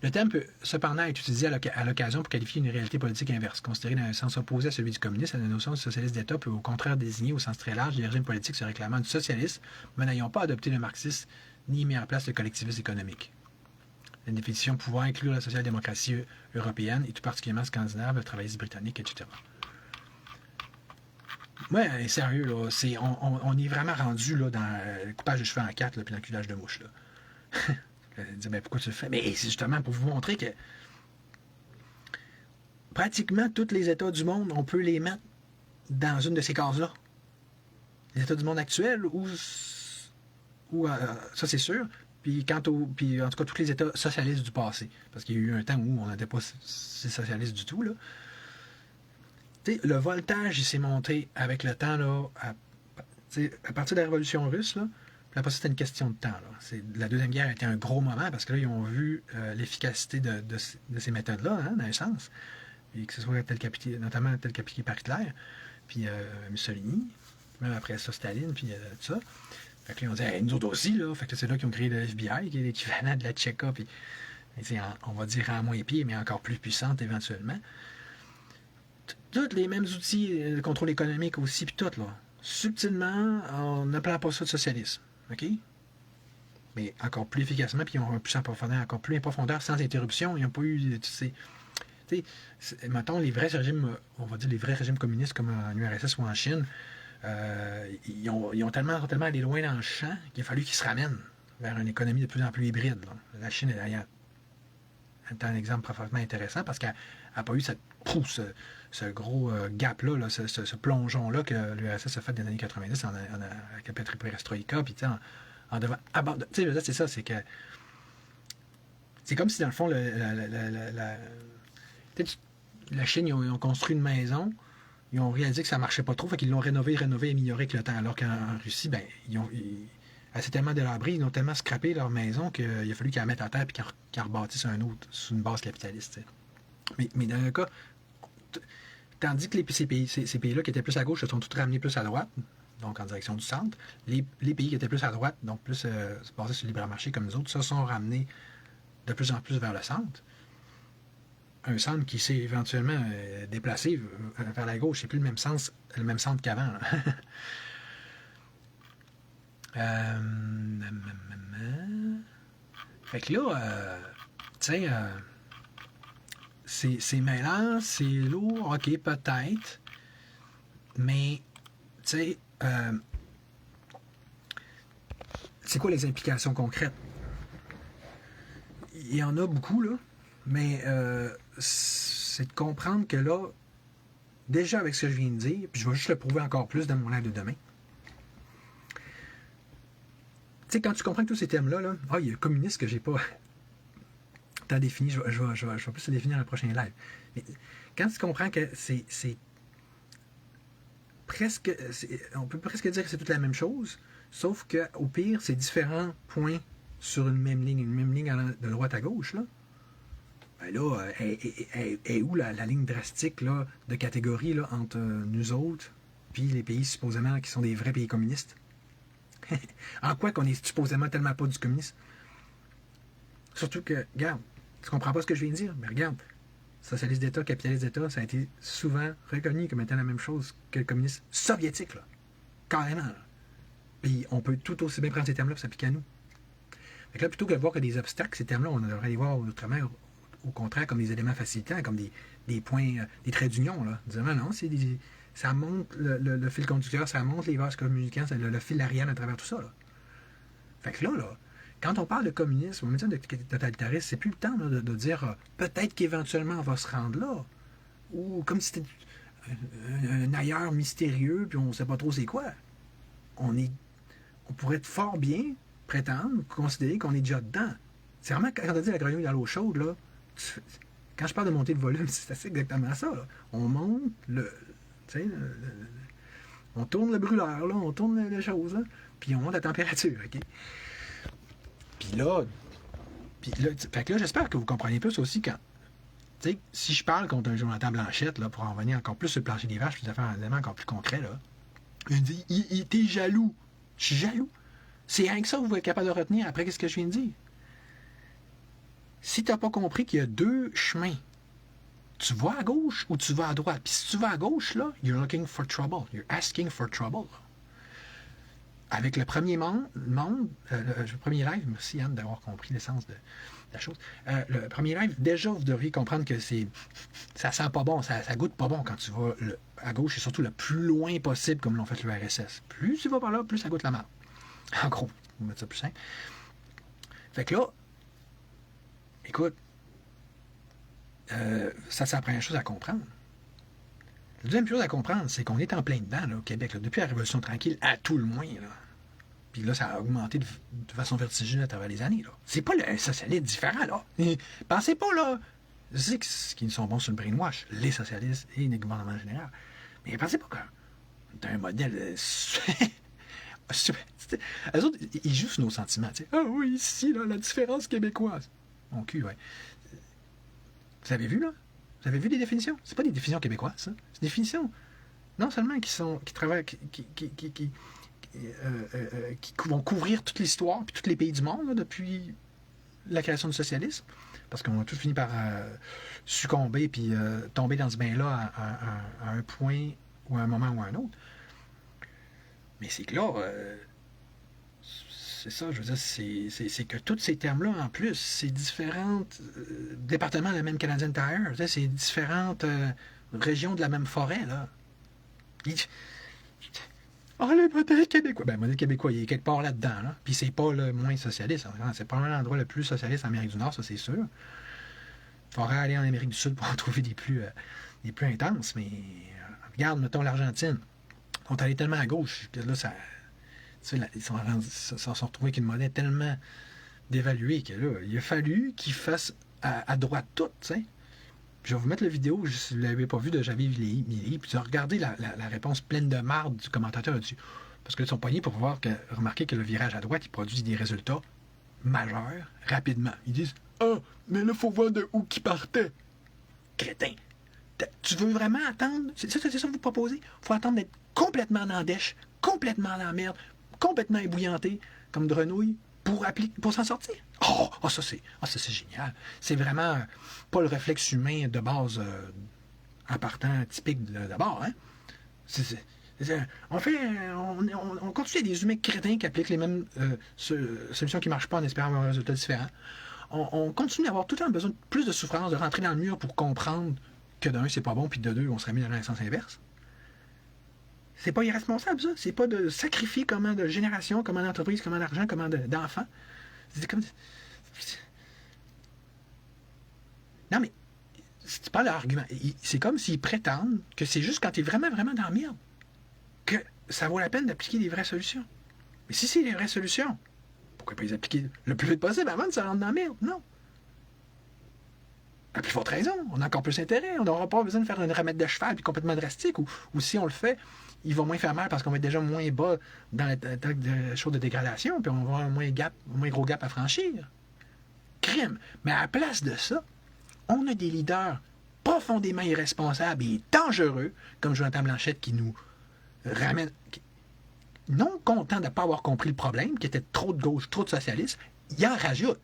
Le terme peut cependant être utilisé à l'occasion pour qualifier une réalité politique inverse, considérée dans un sens opposé à celui du communisme. La notion de socialiste d'État peut au contraire désigner au sens très large des régimes politiques se réclamant du socialisme, mais n'ayant pas adopté le marxisme ni mis en place le collectivisme économique. La définition pouvant inclure la social-démocratie européenne et tout particulièrement scandinave, le travaillisme britannique, etc. Ouais, sérieux, là, on est vraiment rendu là, dans le coupage de cheveux en quatre, là, puis dans le culage de mouche. Là. Elle dit, ben, pourquoi tu le fais? Mais c'est justement pour vous montrer que pratiquement tous les États du monde, on peut les mettre dans une de ces cases-là. Les États du monde actuels, ou ça c'est sûr, puis puis en tout cas tous les États socialistes du passé, parce qu'il y a eu un temps où on n'était pas si socialiste du tout, là. T'sais, le voltage, il s'est monté avec le temps, là, à partir de la Révolution russe, là, puis après, c'était une question de temps. Là. La Deuxième Guerre a été un gros moment parce que là, ils ont vu l'efficacité de ces méthodes-là, hein, dans un sens. Et que ce soit notamment tel qu'appliqué par Hitler, puis Mussolini, même après ça, Staline, puis tout ça. Fait que là, ils ont dit, hey, nous autres aussi, là. Fait que c'est là qu'ils ont créé le FBI, qui est l'équivalent de la Tchéka, puis on va dire en moins pire, mais encore plus puissante éventuellement. Tous les mêmes outils de contrôle économique aussi, puis tout, là. Subtilement, on n'appelle pas ça de socialisme. OK? Mais encore plus efficacement, puis ils ont pu encore plus en profondeur, sans interruption. Ils n'ont pas eu, tu sais, mettons, les vrais régimes, on va dire les vrais régimes communistes comme en URSS ou en Chine, ils ont tellement allé loin dans le champ qu'il a fallu qu'ils se ramènent vers une économie de plus en plus hybride. Là. La Chine est d'ailleurs un exemple parfaitement intéressant parce qu'elle n'a pas eu ce gros gap-là, là, ce plongeon-là que l'URSS a fait dans les années 90 avec la perestroïka, puis en devant abandonner. Tu sais, c'est ça, c'est que c'est comme si dans le fond, la Chine, ils ont construit une maison, ils ont réalisé que ça marchait pas trop, fait qu'ils l'ont rénové, amélioré avec le temps. Alors qu'en Russie, ben, elle s'est tellement délabrée, ils ont tellement scrappé leur maison qu'il a fallu qu'ils la mettent à terre et qu'ils rebâtissent un autre sous une base capitaliste. Mais dans le cas, tandis que ces pays-là qui étaient plus à gauche se sont tous ramenés plus à droite, donc en direction du centre, les pays qui étaient plus à droite, donc plus basés sur le libre marché comme nous autres, se sont ramenés de plus en plus vers le centre. Un centre qui s'est éventuellement déplacé vers la gauche. C'est plus le même centre qu'avant. Fait que là, tu sais, c'est mêlant, c'est lourd, ok, peut-être, mais, tu sais, c'est quoi les implications concrètes? Il y en a beaucoup, là, mais c'est de comprendre que là, déjà avec ce que je viens de dire, puis je vais juste le prouver encore plus dans mon live de demain. Tu sais, quand tu comprends que tous ces thèmes-là, là, il y a le communiste que j'ai pas tant défini, je vais plus le définir dans le prochain live. Mais quand tu comprends que c'est presque, on peut presque dire que c'est toute la même chose, sauf qu'au pire, c'est différents points sur une même ligne de droite à gauche, là. Ben là, est où la ligne drastique là, de catégorie là, entre nous autres puis les pays supposément qui sont des vrais pays communistes? En quoi qu'on est supposément tellement pas du communisme? Surtout que, regarde, tu comprends pas ce que je viens de dire? Mais regarde, socialiste d'État, capitaliste d'État, ça a été souvent reconnu comme étant la même chose que le communisme soviétique, là. Carrément. Là. Puis on peut tout aussi bien prendre ces termes-là pour s'appliquer à nous. Fait que là, plutôt que de voir que des obstacles, ces termes-là, on devrait les voir autrement, au contraire, comme des éléments facilitants, comme des points, des traits d'union, là. Disons, non, ça monte le fil conducteur, ça monte les vases communicants, le fil Ariane à travers tout ça, là. Fait que là, quand on parle de communisme, on met de totalitarisme, c'est plus le temps là, de dire peut-être qu'éventuellement on va se rendre là. Ou comme si c'était un ailleurs mystérieux, puis on ne sait pas trop c'est quoi. On pourrait fort bien prétendre, considérer qu'on est déjà dedans. C'est vraiment quand on dit la grenouille dans l'eau chaude, là, quand je parle de monter le volume, c'est exactement ça. Là. On monte on tourne le brûleur, là, on tourne les choses, là, puis on monte la température, OK? Puis là, fait que là, j'espère que vous comprenez plus aussi quand, tu sais, si je parle contre un Jonathan Blanchette, là, pour en venir encore plus sur le plancher des vaches, puis de faire un élément encore plus concret, là, il me dit, il était jaloux. Je suis jaloux. C'est rien que ça que vous êtes capable de retenir après ce que je viens de dire. Si tu n'as pas compris qu'il y a deux chemins, tu vas à gauche ou tu vas à droite. Puis si tu vas à gauche, là, you're looking for trouble. You're asking for trouble. avec le premier le premier live, merci Anne d'avoir compris l'essence de la chose. Le premier live, déjà, vous devriez comprendre que ça sent pas bon, ça goûte pas bon quand tu vas à gauche et surtout le plus loin possible, comme l'ont fait le RSS. Plus tu vas par là, plus ça goûte la merde. En gros, on va mettre ça plus simple. Fait que là, écoute, ça, c'est la première chose à comprendre. La deuxième chose à comprendre, c'est qu'on est en plein dedans, là, au Québec, là, depuis la Révolution tranquille, à tout le moins. Là. Puis là, ça a augmenté de façon vertigineuse à travers les années. Là. C'est pas le socialisme différent, là. Et pensez pas, là. Je sais qu'ils sont bons sur le brainwash, les socialistes et les gouvernements en général. Mais pensez pas que t'as un modèle... Eux autres, ils jouent sur nos sentiments. Tu sais. Ah oui, ici, là, la différence québécoise. Mon cul, ouais. Vous avez vu, là? Vous avez vu les définitions? C'est pas des définitions québécoises, ça. C'est des définitions, non seulement qui travaillent, qui vont couvrir toute l'histoire puis tous les pays du monde là, depuis la création du socialisme, parce qu'on a tous fini par succomber puis tomber dans ce bain-là à un point ou à un moment ou à un autre. Mais c'est que là, c'est ça, je veux dire, c'est que tous ces termes-là, en plus, c'est différents départements de la même Canadian Tire, c'est différentes régions de la même forêt, là. Le modèle québécois. Ben, le modèle québécois, il est quelque part là-dedans, là. Puis c'est pas le moins socialiste. C'est pas l'endroit le plus socialiste en Amérique du Nord, ça, c'est sûr. Il faudrait aller en Amérique du Sud pour en trouver des plus intenses, mais regarde, mettons l'Argentine. On est allé tellement à gauche que là, ça... Ils sont retrouvés avec une monnaie tellement dévaluée que là, il a fallu qu'ils fassent à droite tout, tu sais. Je vais vous mettre la vidéo, si vous ne l'avez pas vu, de Javier Milei, puis regardez la réponse pleine de marde du commentateur là-dessus. Parce qu'ils sont poignés pour remarquer que le virage à droite, il produit des résultats majeurs rapidement. Ils disent « Ah, mais là, il faut voir de où qui partait. » Crétin! Tu veux vraiment attendre? C'est ça que vous proposez? Il faut attendre d'être complètement dans la dèche, complètement dans la merde, complètement ébouillanté, comme de renouille, pour s'en sortir. Ça c'est génial. C'est vraiment pas le réflexe humain de base en partant typique d'abord. Hein? On continue à des humains crétins qui appliquent les mêmes solutions qui ne marchent pas en espérant avoir un résultat différent. On continue à avoir tout le temps besoin de plus de souffrance, de rentrer dans le mur pour comprendre que d'un, c'est pas bon, puis de deux, on serait mis dans le sens inverse. C'est pas irresponsable, ça. C'est pas de sacrifier comment de génération, comment d'entreprise, comment d'argent, comment d'enfants. C'est comme... Non, mais c'est pas l'argument. C'est comme s'ils prétendent que c'est juste quand t'es vraiment, vraiment dans la merde que ça vaut la peine d'appliquer des vraies solutions. Mais si c'est les vraies solutions, pourquoi pas les appliquer le plus vite possible avant de se rendre dans la merde? Non. À plus forte raison, on a encore plus intérêt. On n'aura pas besoin de faire une remettre de cheval puis complètement drastique, ou si on le fait, il va moins faire mal parce qu'on va être déjà moins bas dans la chose de dégradation, puis on va avoir un moins gros gap à franchir. Crime. Mais à la place de ça, on a des leaders profondément irresponsables et dangereux, comme Jonathan Blanchette, qui nous ramène, non content de ne pas avoir compris le problème, qui était trop de gauche, trop de socialiste, il en rajoute.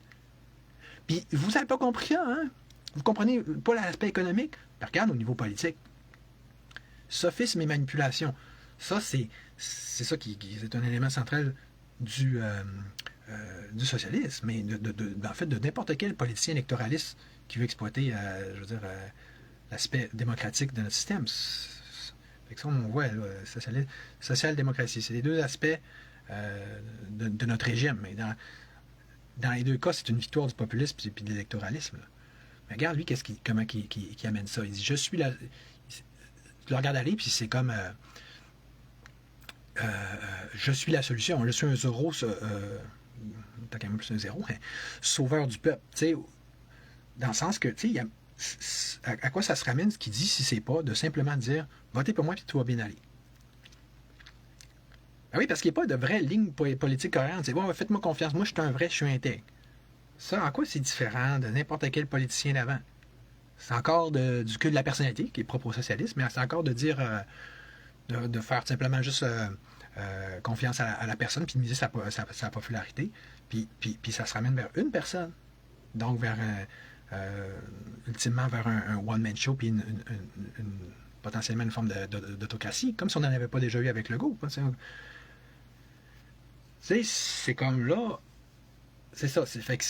Puis vous n'avez pas compris ça, hein? Vous comprenez pas l'aspect économique? Regarde au niveau politique. Sophisme et manipulation. Ça, c'est ça qui est un élément central du socialisme, mais en fait de n'importe quel politicien électoraliste qui veut exploiter, l'aspect démocratique de notre système. Fait que ça, on voit, social-démocratie. C'est les deux aspects de notre régime. Mais dans les deux cas, c'est une victoire du populisme et de l'électoralisme. Mais regarde, lui, comment il amène ça. Il dit, je suis là... Tu le regardes aller, puis c'est comme... je suis la solution. Je suis un zéro... t'as quand même plus un zéro, hein, sauveur du peuple. Tu sais, dans le sens que, tu sais, à quoi ça se ramène, ce qu'il dit, si c'est pas de simplement dire, votez pour moi, puis tout va bien aller. Ben oui, parce qu'il n'y a pas de vraie ligne politique cohérente. C'est bon, faites-moi confiance. Moi, je suis un vrai, je suis intègre. Ça, en quoi c'est différent de n'importe quel politicien d'avant? C'est encore du cul de la personnalité, qui est propre au socialisme, mais c'est encore de dire, de faire simplement juste confiance à la personne, puis de miser sa popularité, puis ça se ramène vers une personne. Donc, ultimement, vers un one-man show, puis potentiellement une forme d'autocratie, comme si on n'en avait pas déjà eu avec Legault. Tu sais, c'est comme là, c'est ça. Fait que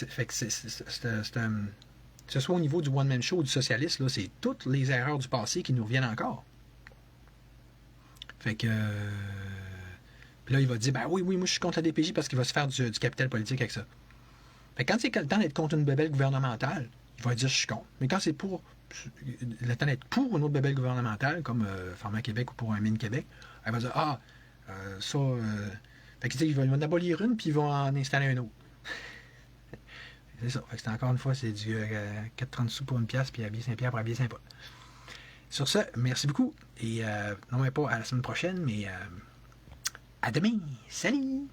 que ce soit au niveau du one-man show ou du socialiste, là, c'est toutes les erreurs du passé qui nous reviennent encore. Fait que. Puis là, il va dire, ben oui, moi je suis contre la DPJ parce qu'il va se faire du capital politique avec ça. Fait que quand c'est le temps d'être contre une bébelle gouvernementale, il va dire je suis contre. Mais quand c'est pour le temps d'être pour une autre bébelle gouvernementale, comme Pharma Québec ou pour un Mine Québec, il va dire ça. Fait qu'il dit, il va en abolir une, puis il va en installer une autre. C'est ça. Fait que c'est encore une fois, c'est du 4,30 sous pour une pièce, puis habiller Saint-Pierre pour habiller Saint-Paul. Sur ce, merci beaucoup. Et non, mais pas à la semaine prochaine, mais à demain. Salut!